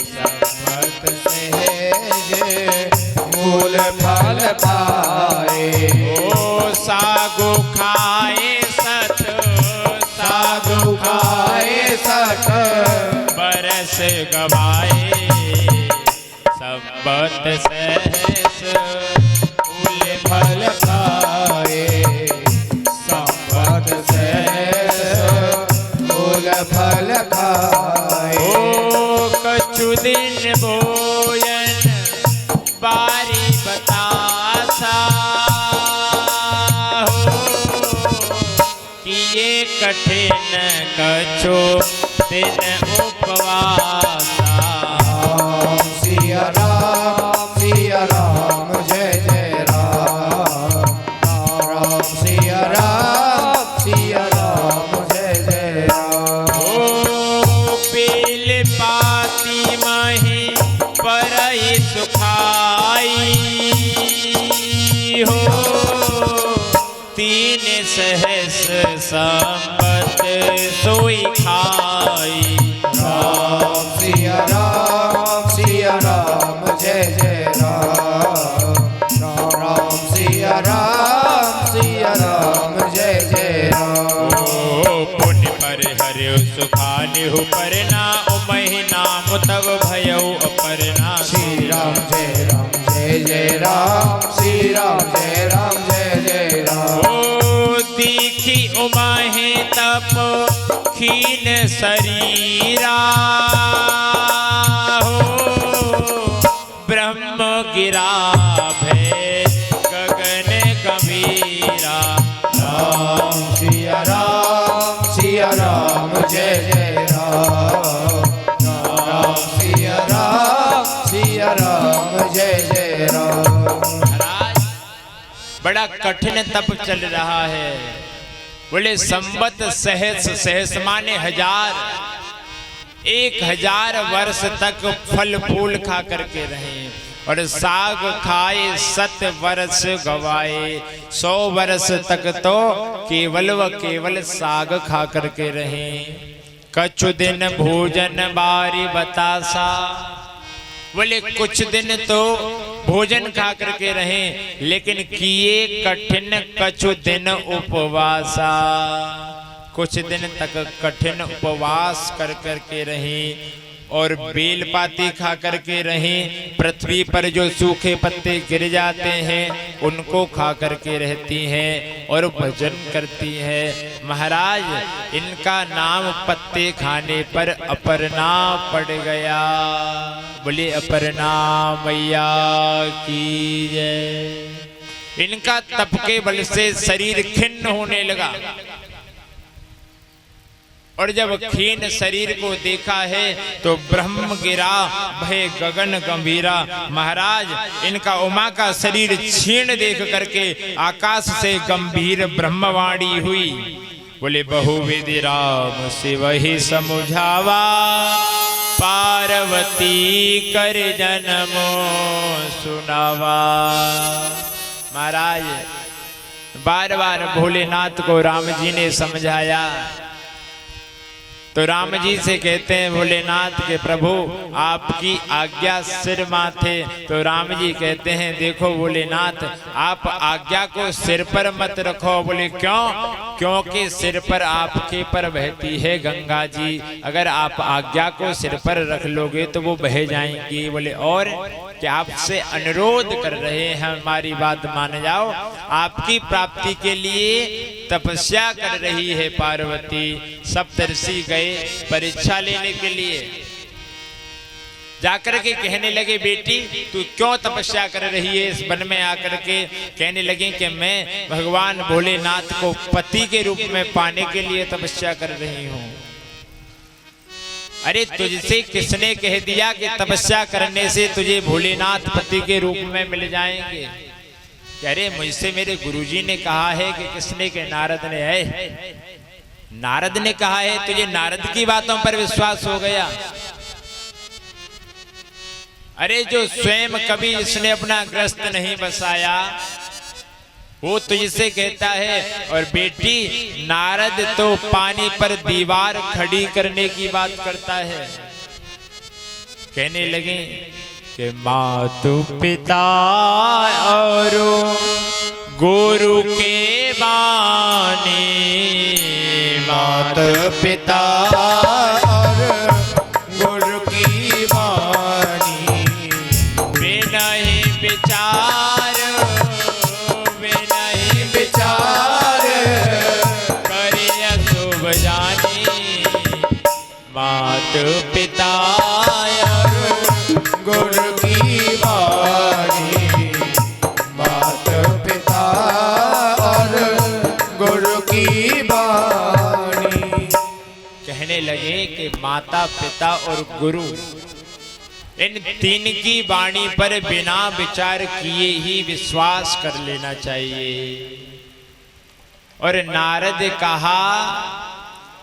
संबत सहज मूल फल पाए। ओ सागु खाए सत, साधु खाए सठ बरस गवाए, संबत सहस मूल फल पाए। संबत सहस मूल फल पाए। ओ कछु दिन भोजन बारी बतासा हो, किए कठिन कछु दिन उपवासा। सिया राम जय जय राम, राम सिया राम जय जय राम। ओ बेल पाती मही परई सुखाई हो, 3 सहस संबत सोई खाई। राम सिया राम जय जय राम, राम सिया राम जय जय राम। ओ पुण्य पर हरियो सुखानिहु परना, ओ महीना मुतव भयो अपरना। श्री राम जय जय राम, श्री राम जय जय राम। ओ दीखी उमाहे तप खीन शरीरा हो, ब्रह्म गिरा भय गगन गंभीरा। राम सिया राम जय जय राम, राम सिया राम जय जय राम। महाराज बड़ा कठिन तप चल रहा है। बोले संबत सहस, सहस माने 1000, 1000 वर्ष तक फल फूल खा करके रहे और साग खाए 7 वर्ष गवाए। 100 वर्ष तक तो केवल व केवल साग खा करके रहे। कछु दिन भोजन बारी बतासा, बोले कुछ दिन तो भोजन खा करके रहे लेकिन किए कठिन कछु दिन उपवासा। कुछ दिन तक कठिन उपवास कर करके रहे और बेलपाती खा करके रहे। पृथ्वी पर जो सूखे पत्ते गिर जाते हैं उनको खा करके रहती हैं और भजन करती है। महाराज इनका नाम पत्ते खाने पर अपर्णा पड़ गया। बोले अपर्णा मैया की जय। इनका तप के बल से शरीर खिन्न होने लगा और जब खीन शरीर को देखा है तो ब्रह्म गिरा भय गगन गंभीरा। महाराज इनका उमा का शरीर क्षीण देख करके आकाश से गंभीर ब्रह्मवाणी हुई। बोले बहुविधि राम शिव ही समुझावा, पार्वती कर जन्मो सुनावा। महाराज बार बार भोलेनाथ को राम जी ने समझाया तो राम जी से कहते हैं भोलेनाथ के प्रभु आपकी आज्ञा सिर माथे। तो राम जी कहते हैं देखो भोलेनाथ आप आज्ञा को सिर पर मत रखो। बोले क्यों? क्योंकि सिर पर आपके पर बहती है गंगा जी, अगर आप आज्ञा को सिर पर रख लोगे तो वो बह जाएंगी। बोले और कि आपसे अनुरोध कर रहे हैं हमारी बात मान जाओ। आपकी प्राप्ति के लिए तपस्या कर रही है पार्वती। सप्तर्षि गए परीक्षा लेने के लिए, जाकर के कहने लगे बेटी तू क्यों तपस्या कर रही है इस वन में आकर के। कहने लगे कि मैं भगवान भोलेनाथ को पति के रूप में पाने के लिए तपस्या कर रही हूँ। अरे तुझसे किसने कह दिया कि तपस्या करने से तुझे भोलेनाथ पति के रूप में मिल जाएंगे? कि अरे मुझसे मेरे गुरुजी ने कहा है कि किसने के नारद ने है, नारद ने कहा है, तुझे नारद की बातों पर विश्वास हो गया। अरे जो स्वयं कभी इसने अपना ग्रस्त नहीं बसाया वो तुझसे कहता है। और बेटी नारद तो पानी पर दीवार खड़ी करने की बात करता है। कहने लगे कि मातु पिता और गुरु के बानी, मात पिता और गुरु की वाणी, बिना ही विचार, बिना ही विचार करिय शुभ जानी। मात पिता गुरु की वाणी, मात पिता और गुरु की वाणी। कहने लगे कि माता पिता और गुरु इन तीन की वाणी पर बिना विचार किए ही विश्वास कर लेना चाहिए। और नारद कहा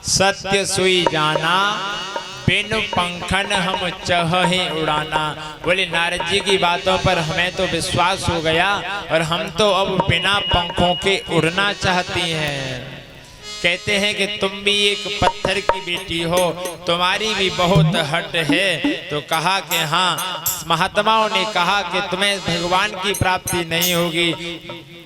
सत्य सुई जाना, बिन पंखन हम चहे उड़ाना। बोले नारद जी की बातों पर हमें तो विश्वास हो गया और हम तो अब बिना पंखों के उड़ना चाहती हैं। कहते हैं कि तुम भी एक पत्थर की बेटी हो, तुम्हारी भी बहुत हट है। तो कहा कि हाँ, महात्माओं ने कहा कि तुम्हें भगवान की प्राप्ति नहीं होगी।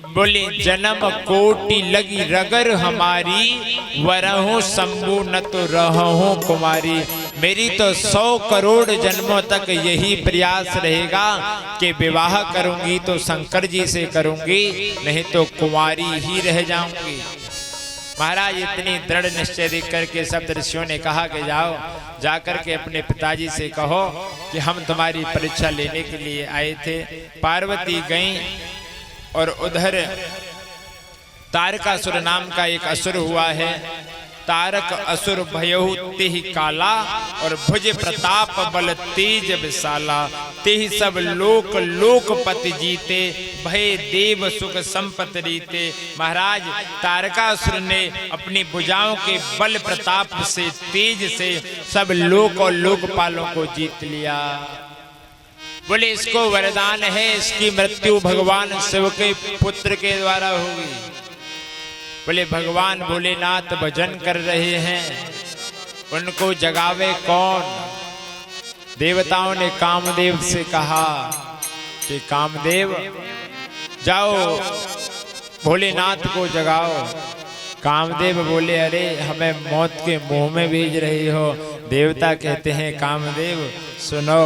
बोले जन्म कोटि लगी रगर हमारी, वरहूं शंभु न तो रहूं कुमारी। मेरी तो 100 करोड़ जन्मों तक यही प्रयास रहेगा कि विवाह करूंगी तो शंकर जी से करूंगी, नहीं तो कुमारी ही रह जाऊंगी। महाराज इतनी दृढ़ निश्चय देख करके सब ऋषियों ने कहा कि जाओ, जाकर के अपने पिताजी से कहो कि हम तुम्हारी परीक्षा लेने के लिए आए थे। पार्वती गईं और उधर तारकासुर नाम का एक असुर हुआ है। तारक असुर भयहु तेहि काला, और भुज प्रताप बल तेज विशाला। तेहि सब लोक लोकपति जीते, भय देव सुख संपत रीते। महाराज तारकासुर ने अपनी भुजाओं के बल प्रताप से, तेज से सब लोक और लोकपालों को जीत लिया। बोले इसको वरदान है, इसकी मृत्यु भगवान शिव के पुत्र के द्वारा होगी। बोले भगवान भोलेनाथ भजन कर रहे हैं, उनको जगावे कौन? देवताओं ने कामदेव से कहा कि कामदेव जाओ भोलेनाथ को जगाओ। कामदेव बोले अरे हमें मौत के मुंह में भेज रही हो। देवता कहते हैं कामदेव सुनो,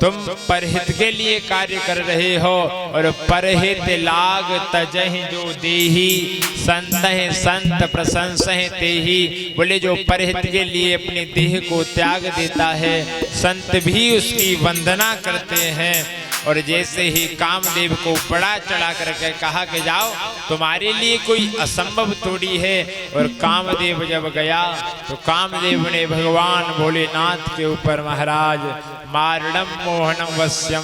तुम परहित के लिए कार्य कर रहे हो, और परहित लाग तजहि जो देही, संतहि संत प्रशंसहि तेहि। बोले जो परहित के लिए अपने देह को त्याग देता है, संत भी उसकी वंदना करते हैं। और जैसे ही कामदेव को बड़ा चढ़ा करके कहा कि जाओ, तुम्हारे लिए कोई असंभव थोड़ी है। और कामदेव जब गया तो कामदेव ने भगवान भोलेनाथ के ऊपर महाराज मारणम मोहनम वश्यम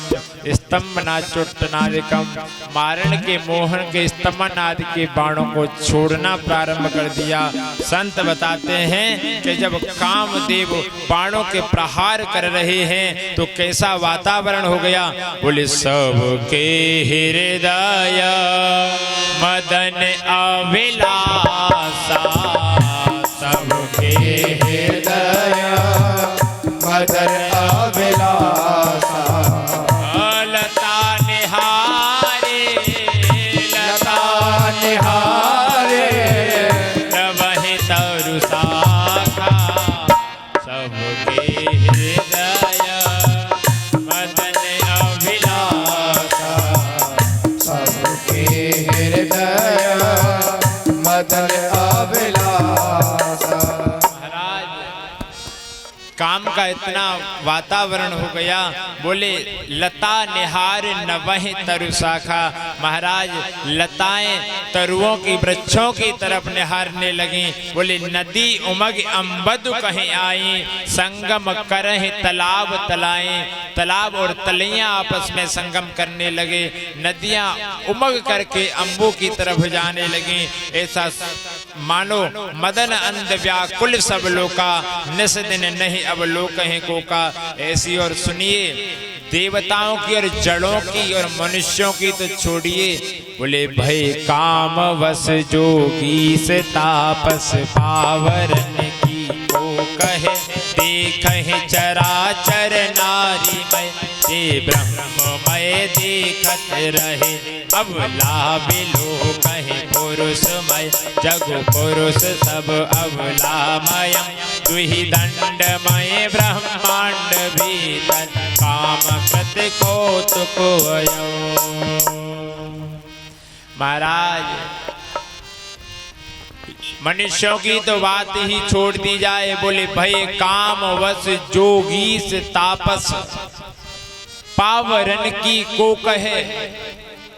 स्तंभना चुट्टनादिकम, मारण के मोहन के स्तंभन आदि के बाणों को छोड़ना प्रारंभ कर दिया। संत बताते हैं कि जब कामदेव बाणों के प्रहार कर रहे हैं तो कैसा वातावरण हो गया। बोले सबके हृदय मदन अभिलाषा, सबके हृदय मदन अभिलाषा। लता निहारे, लता निहारे, वही तरु शाखा, सबके हृदय मदन अभिलाषा। सबके हृदय मदन अभिलाषा। काम का इतना वातावरण हो गया। बोले लता निहार नवह तरु शाखा, महाराज लताएं तरुओं की वृक्षों की तरफ निहारने लगी। बोले नदी उमग अम्बद कहीं आई, संगम करह तालाब तलाएं, तालाब और तलैया आपस में संगम करने लगे। नदियां उमग करके अम्बों की तरफ जाने लगी। ऐसा मानो मदन अंध व्याकुल सब लोका, निस दिन नहीं अब लोक कहीं को का। ऐसी और सुनिए देवताओं की और जड़ों की और मनुष्यों की तो छोड़िए। बोले भय काम वस जोगी से तापस पावरन की को कहे, देखे चराचर नारी में ये ब्रह्ममय देखत रहे। अब लाबिलो कहे पुरुषमय जग पुरुष सब अवलामयम, दुहि दंडमय ब्रह्मांड भीतर काम कृत कौतुक वयो। महाराज मनुष्यों की तो बात ही छोड़ दी जाए। बोले भय काम वश जोगीस तापस पावरन की को कहे।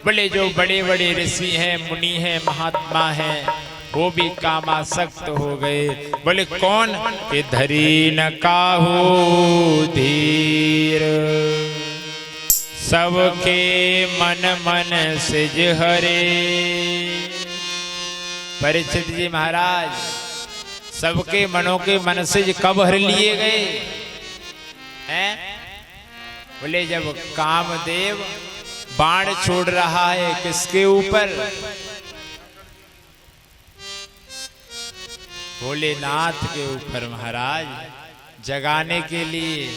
बोले जो बड़े बड़े ऋषि हैं, मुनि हैं, महात्मा हैं, वो भी कामासक्त हो गए। बोले कौन? कि धरी न काहू धीर, सबके मन मन सिज हरे। परीक्षित जी महाराज सबके मनों के मन सिज कब हर लिए गए हैं? बोले जब कामदेव बाण छोड़ रहा है किसके ऊपर? भोलेनाथ के ऊपर महाराज, जगाने के लिए।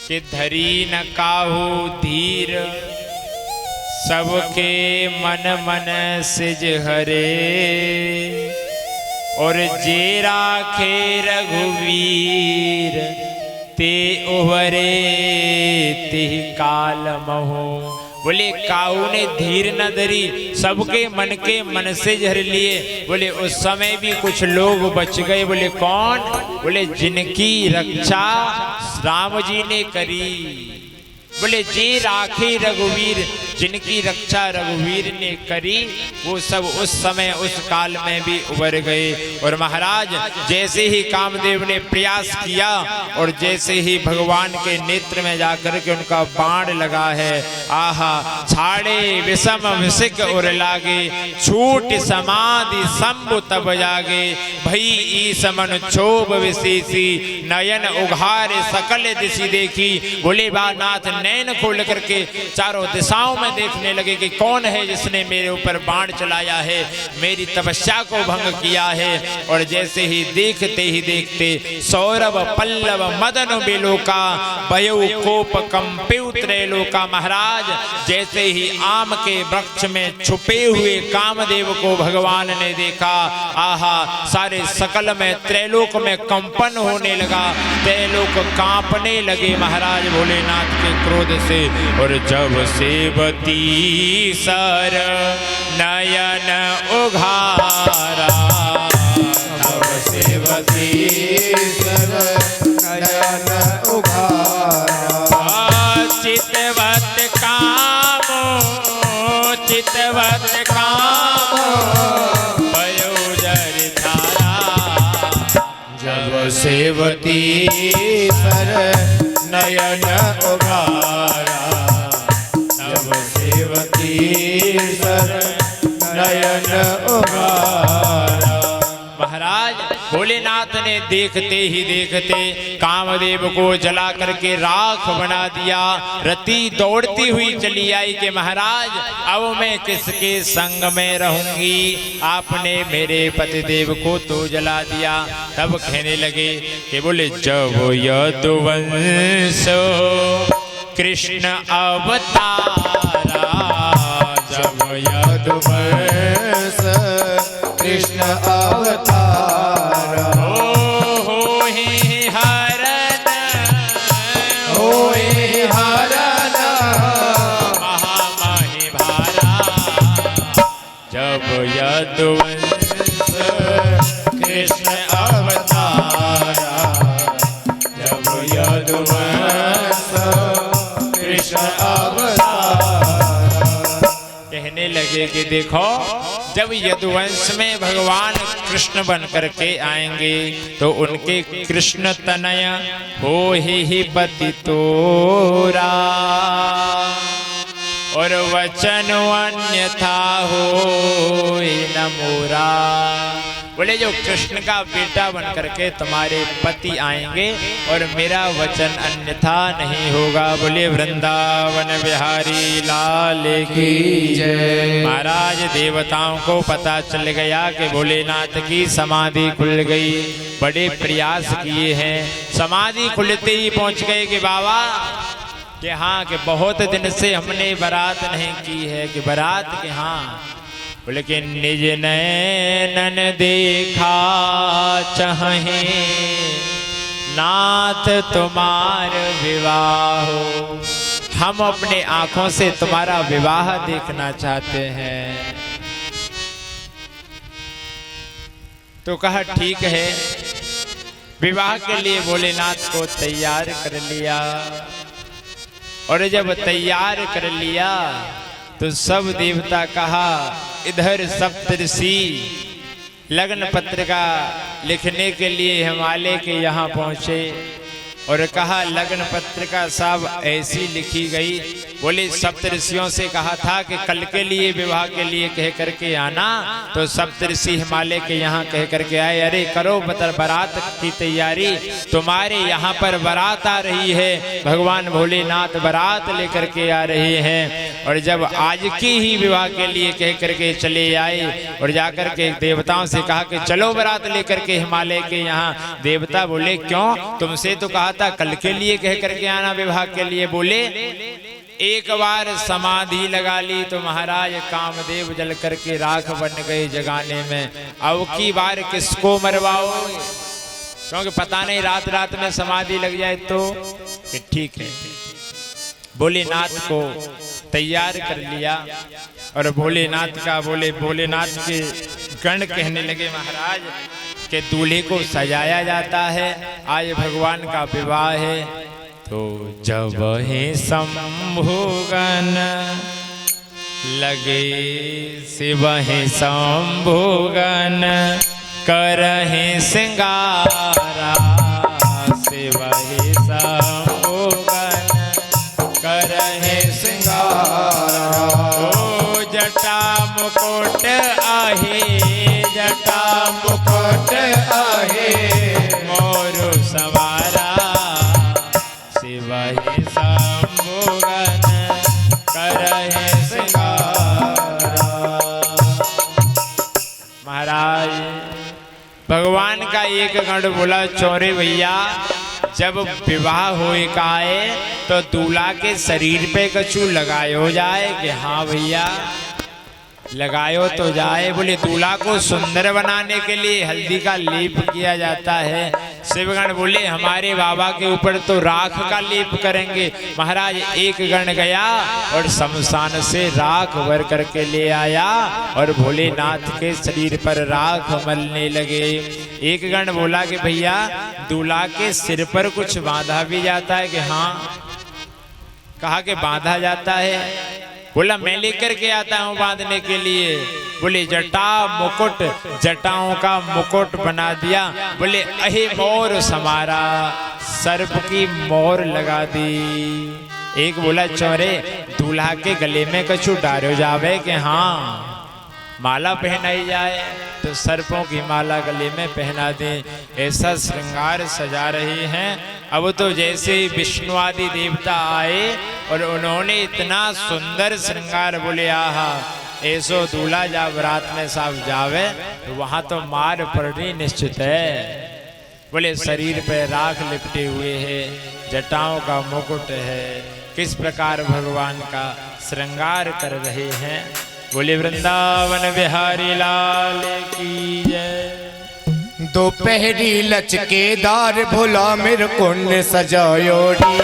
कि धरी न काहू धीर, सबके मन मन सिज हरे। और जे राखे रघुवीर, ते उहरे ते काल महो। बोले काऊ ने धीर न धरी, सबके मन के मन से झर लिए। बोले उस समय भी कुछ लोग बच गए। बोले कौन? बोले जिनकी रक्षा राम जी ने करी। बोले जे राखे रघुवीर, जिनकी रक्षा रघुवीर ने करी, वो सब उस समय उस काल में भी उबर गए। और महाराज जैसे ही कामदेव ने प्रयास किया और जैसे ही भगवान के नेत्र में जाकर के उनका बाण लगा है, आहा छाड़े विषम विसिक और लागे, छूट समाधि शंभु तब जागे। भई ईस मन क्षोभ विशेषी, नयन उघारे सकल दिशि देखी। बोले नाथ नैन खोल करके चारों दिशाओं में देखने लगे कि कौन है जिसने मेरे ऊपर बाण चलाया है, मेरी तपस्या को भंग किया है। और जैसे ही देखते सौरभ पल्लव मदन बेलोका, भयउ कोप कंपिउ त्रैलोका। महाराज जैसे ही आम के वृक्ष में छुपे हुए कामदेव को भगवान ने देखा, आहा सारे सकल में त्रैलोक में कंपन होने लगा, त्रैलोक कांपने लगे महाराज भोलेनाथ के क्रोध से। और जब सेवती सर नयन उघारा, तब सेवती सर नयन उघारा। चितवत कामो चितवत कामो पयोजर धारा। जब सेवती सर नयन उघारा, जब सेवती सर नयन उघारा। महाराज भोलेनाथ ने देखते ही देखते कामदेव को जला करके राख बना दिया। रति दौड़ती हुई चली आई कि महाराज अब मैं किसके संग में रहूंगी, आपने मेरे पतिदेव को तो जला दिया। तब कहने लगे कि बोले जब यदुवंश कृष्ण अवतारा, जब यदुवंश कृष्ण अवतारा। हो ही हरण, हो ही हरण महामाही भारा। जब यदुवंश कहने लगे कि देखो, जब यदुवंश में भगवान कृष्ण बन करके आएंगे तो उनके कृष्ण तनय हो ही पति तोरा, और वचन अन्यथा हो न मोरा। बोले जो कृष्ण का बेटा बन करके तुम्हारे पति आएंगे और मेरा वचन अन्यथा नहीं होगा। बोले वृंदावन बिहारी लाल की जय। महाराज देवताओं को पता चल गया कि भोलेनाथ की समाधि खुल गई। बड़े प्रयास किए हैं, समाधि खुलते ही पहुंच गए कि बाबा कि हाँ कि बहुत दिन से हमने बारात नहीं की है, कि बारात के हाँ। लेकिन निज नैनन देखा चाहे नाथ तुम्हार विवाह, हम अपने आंखों से तुम्हारा विवाह देखना चाहते हैं। तो कहा ठीक है, विवाह के लिए भोलेनाथ को तैयार कर लिया। और जब तैयार कर लिया तो सब देवता कहा इधर सप्तऋषि लग्न पत्रिका लिखने के लिए हिमालय के यहाँ पहुँचे और कहा लग्न पत्रिका साहब ऐसी लिखी गई। बोले सप्तऋषियों से कहा था कि कल के लिए विवाह के लिए कह करके आना, तो सप्तऋषि हिमालय के यहाँ कह करके आए, अरे करो बारात की तैयारी, तुम्हारे यहाँ पर बारात आ रही है, भगवान भोलेनाथ बारात लेकर के आ रहे हैं। और जब आज की ही विवाह के लिए कह करके चले आए और जाकर के देवताओं से कहा कि चलो बारात लेकर के हिमालय के यहाँ। देवता बोले क्यों, तुमसे तो कहा था कल के लिए कह करके आना विवाह के लिए। बोले एक बार समाधि लगा ली तो महाराज कामदेव जल करके राख बन गए जगाने में, अब की बार किसको मरवाओ, क्योंकि पता नहीं रात रात में समाधि लग जाए तो। ठीक है, भोलेनाथ को तैयार कर लिया और भोलेनाथ के गण कहने लगे महाराज के दूल्हे को सजाया जाता है, आज भगवान का विवाह है। तो जब ही शंभुगन लगे शिव ही शंभुगन करहे सिंगारा, शिव ही शंभुगन करहे सिंगारा। ओ जटा मुकुट आहे, जटा मुकुट आहे मोर सवारा, शिव ही शंभुगन करहे सिंगारा। महाराज भगवान का एक गण बोला चौरे भैया, जब विवाह होए काए तो दूल्हा के शरीर पे कछु लगायो जाए कि हाँ भैया लगायो तो जाए। बोले दूल्हा को सुंदर बनाने के लिए हल्दी का लेप किया जाता है। शिवगण बोले हमारे बाबा के ऊपर तो राख का लेप करेंगे। महाराज एक गण गया और शमशान से राख भर करके ले आया और भोलेनाथ के शरीर पर राख मलने लगे। एक गण बोला कि भैया दूल्हा के सिर पर कुछ बांधा भी जाता है कि हाँ, कहा कि बांधा जाता है। बोला मैं लेकर के आता हूँ बांधने के लिए। बोले जटा मुकुट, जटाओं का मुकुट बना दिया। बोले अहे मोर समारा, सर्प की मोर लगा दी। एक बोला चौरे दूल्हा के गले में कछु डारो जावे कि हाँ माला पहनाई जाए, तो सर्पों की माला गले में पहना दें। ऐसा श्रृंगार सजा रहे हैं। अब तो जैसे विष्णु आदि देवता आए और उन्होंने इतना सुंदर श्रृंगार, बोले आहा ऐसो दूल्हा जब रात में साफ जावे तो वहाँ तो मार पड़नी निश्चित है। बोले शरीर पे राख लिपटे हुए है, जटाओं का मुकुट है, किस प्रकार भगवान का श्रृंगार कर रहे हैं। बोले वृंदावन बिहारी लाल की जय। दोपहरी लचकेदार भोला मेरे कुंड सजायोड़ी,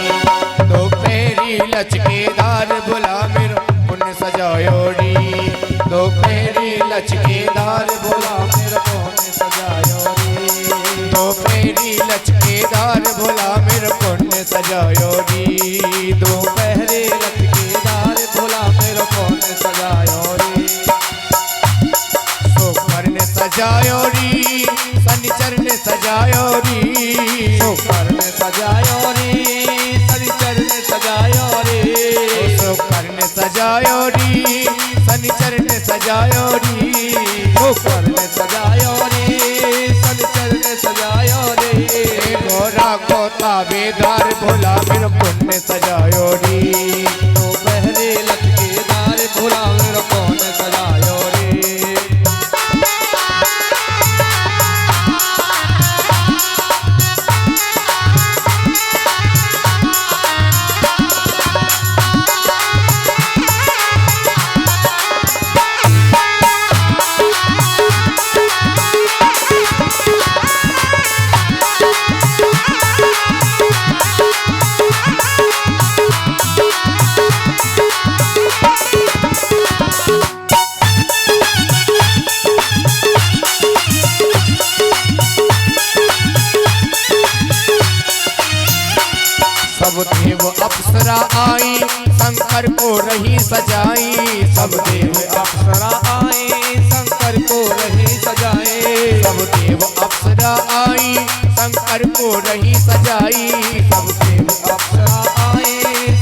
दोपहरी लचकेदार भोला मेरे कुंड सजायोड़ी, दोपहरी लचकेदार भोला मेरे कुंड सजायोड़ी, दोपहरी लचकेदार भोला मेरे कुंड सजायोड़ी, दोपहरी लचकेदार भोला मेरे कुंड सजायोड़ी। सजायो री, शनिचर ने सजायो री, शुक्र ने सजायो रे, शनिचर ने सजायो रे। गोरा को ताबेदार भोला मेरे पुण्य सजायो री, दोपहरे लचकेदार भोला मेरा कौन सजायो रे। सब देव अप्सरा आई शंकर को रही सजाई, सब देव अप्सरा आए शंकर को रही सजाए। सब देव अप्सरा आई शंकर को रही सजाई, सब देव अप्सरा आए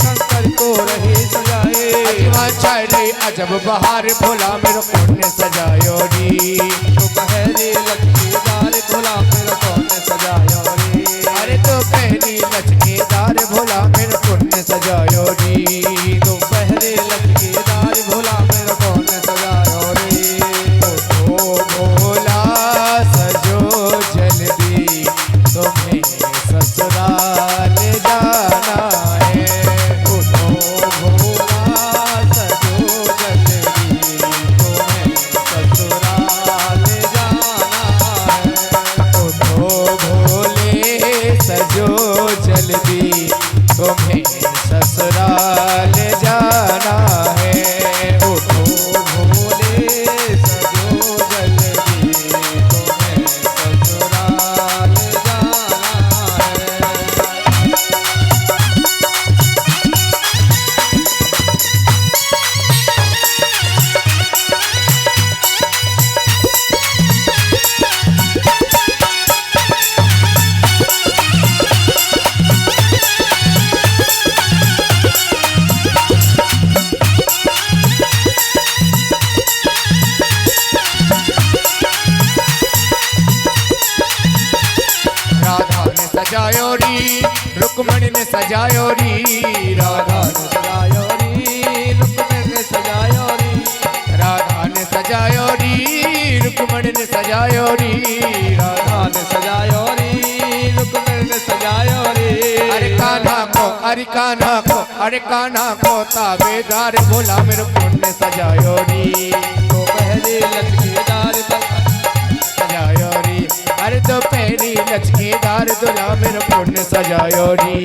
शंकर को रही सजाए। अजवा छाए अजब बहार भोला मेरे पुण्य सजायो री, दोपहरे लचकेदार भोला मेरा कौन सजायो रे। अरे तो पहली लचकेदार भोला मेरे पुण्य सजायो री, दोपहरे लचकेदार भोला मेरा कौन सजायो रे। ओ भोला सजो जल्दी तुम्हें ससुराल जाना है, उठो भोला सजो जल्दी तुम्हें ससुराल जाना है। उठो भोले सजो जल्दी तुम्हें ससुराल जाना है, उठो भोले सजो जल्दी तुम्हें ससुराल जाना है। राधा ने सजायो री रुक्मणी ने सजायो री, राधा ने सजायो री रुक्मिणी ने सजायो री। राधा ने सजायो री रुक्मणी ने सजायो री, राधा ने सजायो री रुक्मिणी ने सजायो री। अरे कान्हा को अरे कान्हा को अरे कान्हा को ताबेदार भोला मेरे पुण्य सजायो री, दोपहरे लचकेदार सजायो री, अरे तो पहली लचकेदार दूल्हा मेरे पुण्य सजायो री।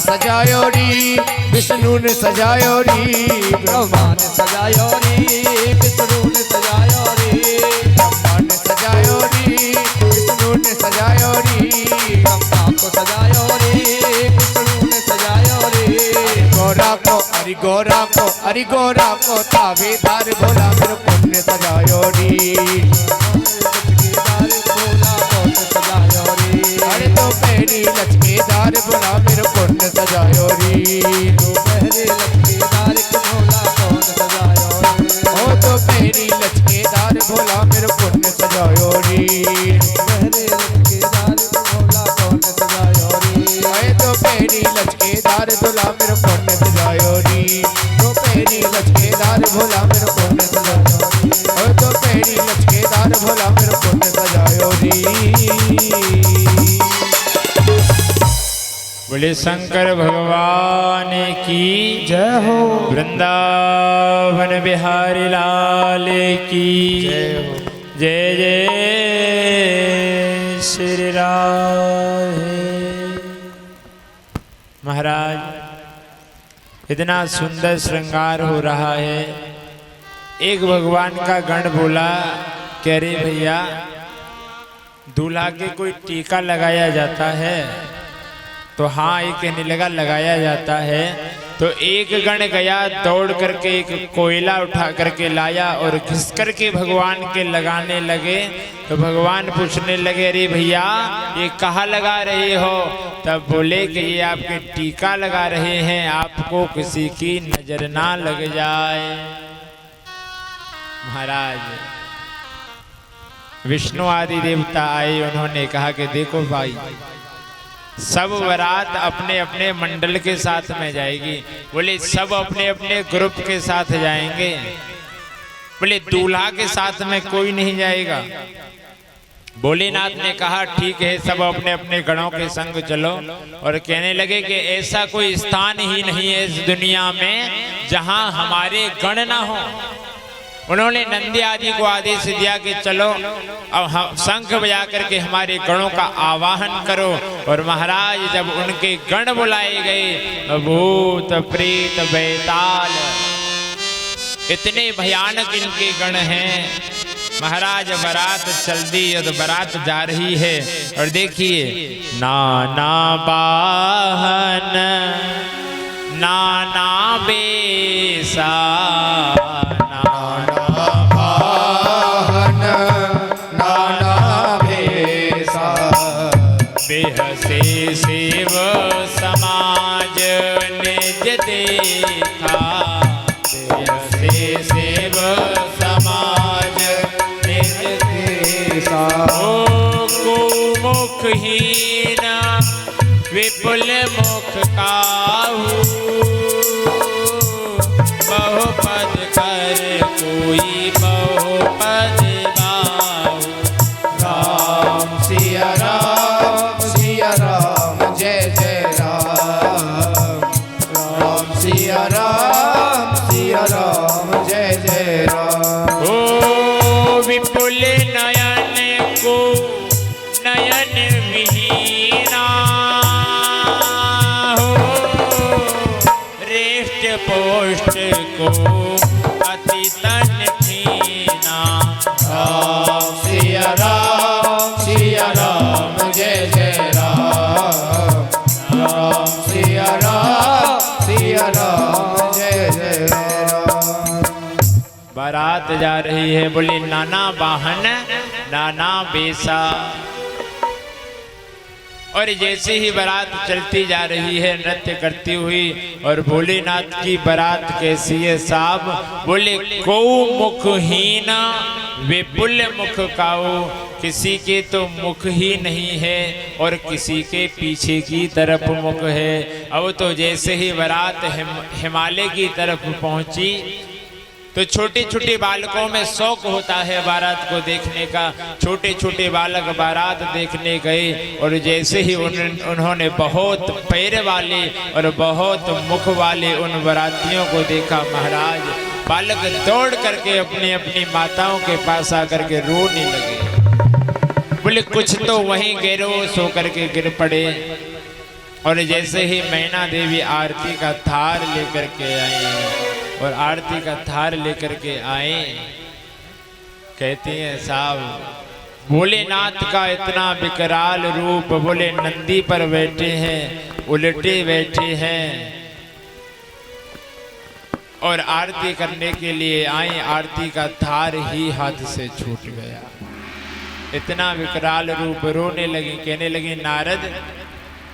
सजायो री विष्णु ने सजायो री, ब्रह्मा ने सजायो री विष्णु ने सजायो री। ब्रह्मा ने सजायो री विष्णु ने सजायो री, ब्रह्मा को सजायो री विष्णु ने सजायो री। गौरा को अरे गौरा को अरे गौरा को ताबेदार भोला मेरे पुण्य सजायो री, लचकेदार भोला कौन सजायो री। अरे तो पहली लचकेदार भोला मेरे पुण्य सजायो री, दोपहरे लचकेदार भोला कौन सजायो रे। ओ तो पहली लचकेदार भोला मेरे पुण्य सजायो री, दोपहरे लचकेदार भोला कौन सजायो रे। आए तो पहली लचकेदार भोला मेरे पुण्य सजायो री, तो पहली लचकेदार भोला मेरे पुण्य सजायो री, ओ तो पहली लचकेदार भोला मेरे पुण्य सजायो री। बोले शंकर भगवान की जय हो। वृंदावन बिहारी लाल की जय हो। जय जय श्री राधे। महाराज इतना सुंदर श्रृंगार हो रहा है। एक भगवान का गण बोला, कह रे भैया दूल्हा के कोई टीका लगाया जाता है? तो हाँ, एक कहने लगा लगाया जाता है। तो एक गण गया दौड़ करके एक कोयला उठा करके लाया और घिस करके भगवान के लगाने लगे। तो भगवान पूछने लगे, अरे भैया ये कहाँ लगा रहे हो? तब बोले कि ये आपके टीका लगा रहे हैं, आपको किसी की नजर ना लग जाए। महाराज विष्णु आदि देवता आए, उन्होंने कहा कि देखो भाई, सब बारात अपने अपने मंडल के साथ में जाएगी। बोले सब अपने अपने ग्रुप के साथ जाएंगे। बोले दूल्हा के साथ में कोई नहीं जाएगा। भोलेनाथ ने कहा ठीक है, सब अपने अपने गणों के संग चलो। और कहने लगे कि ऐसा कोई स्थान ही नहीं है इस दुनिया में जहां हमारे गण ना हो। उन्होंने नंदी आदि को आदेश दिया कि चलो अब हम शंख बजा करके हमारे गणों का आवाहन करो। और महाराज जब उनके गण बुलाए गए, भूत प्रेत बैताल, इतने भयानक इनके गण हैं। महाराज बारात चल दी और बारात जा रही है। और देखिए नाना वाहन नाना बेसा, बेहसे शिव समाज निज देखा, बेहसे शिव समाज निज देखा। ओ कुमुखहीन विपुल मुख काहू, बहुपद कर कोई बहुपद बाहू। राम सिया राम, सिया राम जय जय राम। राम सिया राम, सिया राम जय जय राम। ओ विपुल नयन को नयन विहीना हो, रेष्ट पोष्ट को अति तन ठीना। राम सिया राम, सिया राम जय जय राम। राम सिया राम, सिया राम जय जय राम। बारात जा रही है। बोले नाना वाहन नाना बेसा। और जैसे ही बारात चलती जा रही है नृत्य करती हुई, और भोलेनाथ की बारात कैसी है साहब? बोले को मुखहीन विपुल मुख काऊ, किसी के तो मुख ही नहीं है और किसी के पीछे की तरफ मुख है। अब तो जैसे ही बारात हिमालय की तरफ पहुंची तो छोटे छोटे बालकों में शौक होता है बारात को देखने का। छोटे छोटे बालक बारात देखने गए और जैसे ही उन्होंने बहुत पैर वाले और बहुत मुख वाले उन बारातियों को देखा, महाराज बालक दौड़ करके अपनी अपनी माताओं के पास आकर के रोने लगे। बोले कुछ तो वहीं बेहोश होकर के गिर पड़े। और जैसे ही मैना देवी आरती का थार लेकर के आई और आरती का थार लेकर के आए, कहती हैं साहब भोलेनाथ का इतना विकराल रूप, बोले नंदी पर बैठे हैं, उलटे बैठे हैं और आरती करने के लिए आए, आरती का थार ही हाथ से छूट गया। इतना विकराल रूप। रोने लगी, कहने लगी नारद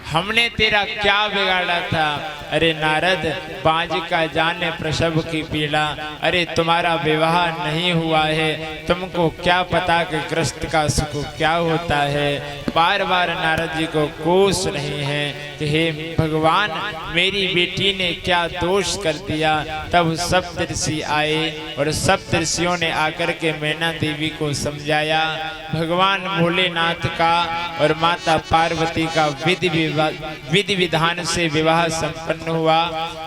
हमने तेरा क्या बिगाड़ा था? अरे नारद बाज का जाने प्रसव की पीड़ा, अरे तुम्हारा विवाह नहीं हुआ है, तुमको क्या पता कि ग्रस्त का सुख क्या होता है। बार बार नारद जी को कोस नहीं है कि हे भगवान मेरी बेटी ने क्या दोष कर दिया। तब सप्तऋषि आए और सप्तऋषियों ने आकर के मैना देवी को समझाया। भगवान भोलेनाथ का और माता पार्वती का विधि विधान से विवाह संपन्न हुआ।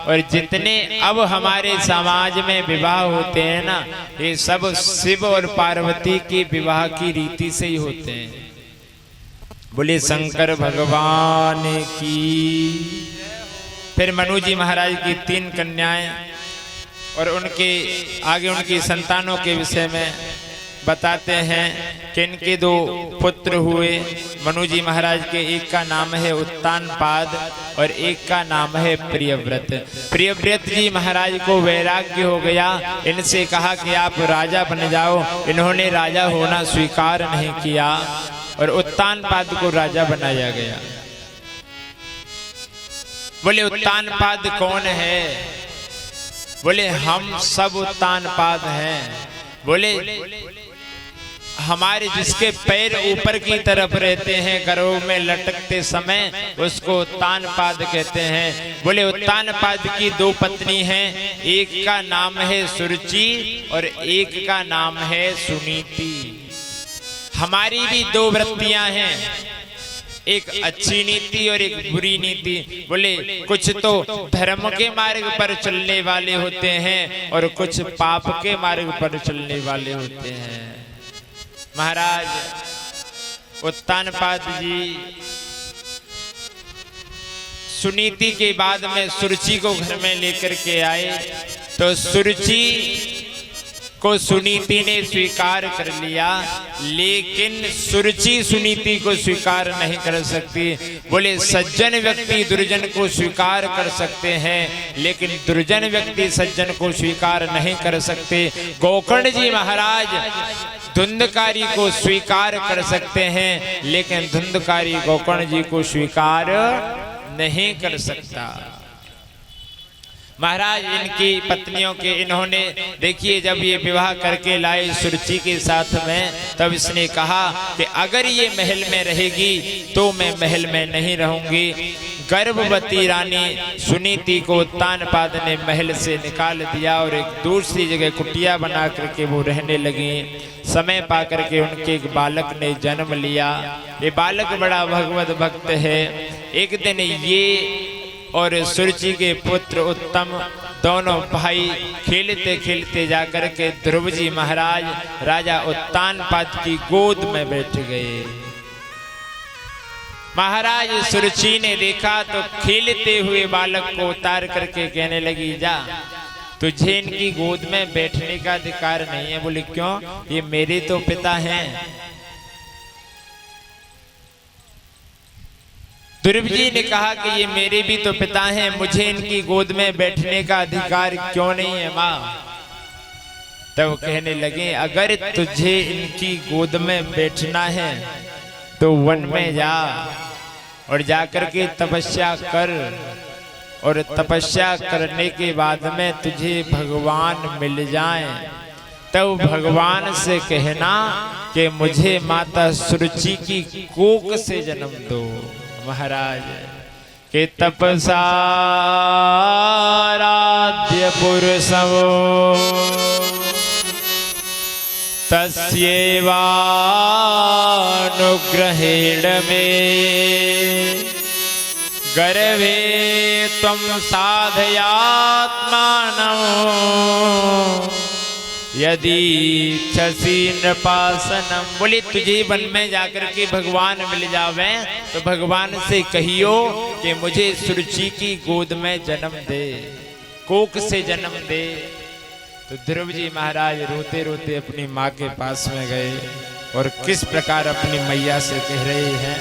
और जितने अब हमारे समाज में विवाह होते हैं ना, ये सब शिव और पार्वती की विवाह की रीति से ही होते हैं। बोले शंकर भगवान की। फिर मनु जी महाराज की 3 कन्याएं और उनके आगे उनकी संतानों के विषय में बताते हैं कि इनके 2 पुत्र हुए। मनु जी महाराज के एक का नाम है उत्तानपाद और एक का नाम है प्रियव्रत। प्रियव्रत जी महाराज को वैराग्य हो गया, इनसे कहा कि आप राजा बन जाओ। इन्होंने राजा होना स्वीकार नहीं किया और उत्तानपाद को राजा बनाया गया। बोले उत्तानपाद कौन है? बोले हम सब उत्तानपाद हैं। बोले हमारे जिसके पैर ऊपर की तरफ रहते हैं गर्भ में लटकते समय, उसको उत्तानपाद कहते हैं। बोले उत्तानपाद की 2 पत्नी हैं, एक का नाम है सुरुचि और एक का नाम है सुनीति। हमारी भी 2 वृत्तियां हैं, एक अच्छी नीति और एक बुरी नीति। बोले कुछ तो धर्म के मार्ग पर चलने वाले होते हैं और कुछ पाप के मार्ग पर चलने वाले होते हैं। महाराज उत्तानपाद जी सुनीति के बाद में सुरुचि को घर में लेकर के आए, तो सुरुचि को सुनीति ने स्वीकार कर लिया, लेकिन सुरुचि सुनीति को स्वीकार नहीं कर सकती। बोले सज्जन व्यक्ति दुर्जन को स्वीकार कर सकते हैं, लेकिन दुर्जन व्यक्ति सज्जन को स्वीकार नहीं कर सकते। गोकर्ण जी महाराज धुंधकारी को स्वीकार कर सकते हैं, लेकिन धुंधकारी गोकर्ण जी को स्वीकार नहीं कर सकता। महाराज इनकी पत्नियों के इन्होंने देखिए जब ये विवाह करके लाए सुरुचि के साथ में, तब इसने कहा कि अगर ये महल में रहेगी तो मैं महल में नहीं रहूंगी। गर्भवती रानी सुनीति को उत्तानपाद ने महल से निकाल दिया और एक दूसरी जगह कुटिया बना करके वो रहने लगी। समय पा करके उनके एक बालक ने जन्म लिया। ये बालक बड़ा भगवत भक्त है। एक दिन ये और सुरुचि के पुत्र उत्तम दोनों भाई खेलते खेलते जाकर के ध्रुव जी महाराज राजा उत्तानपाद की गोद में बैठ गए। महाराज सुरुचि ने देखा तो खेलते हुए बालक को उतार करके कहने लगी, जा तुझे इनकी गोद में बैठने का अधिकार नहीं है। बोले क्यों? ये मेरे तो पिता हैं। ध्रुव जी ने कहा कि ये मेरे भी तो पिता हैं, मुझे इनकी गोद में बैठने का अधिकार क्यों नहीं है माँ? तब कहने लगे अगर तुझे इनकी गोद में बैठना है तो वन में जा और जाकर के तपस्या कर, और तपस्या करने के बाद में तुझे भगवान मिल जाएं, तब भगवान से कहना कि मुझे माता सुरुचि की कोख से जन्म दो। महाराज के तपसाराध्य पुरुषो तस्यैवानुग्रहेण में गर्भे त्वं साधयात्मानं यदि इच्छसि नृपासनम। बोले तुझे वन में जाकर के भगवान मिल जावे तो भगवान से कहियो कि मुझे सुरुचि की गोद में जन्म दे, कोख से जन्म दे। तो ध्रुव जी महाराज रोते रोते अपनी माँ के पास में गए और किस प्रकार अपनी मैया से कह रहे हैं,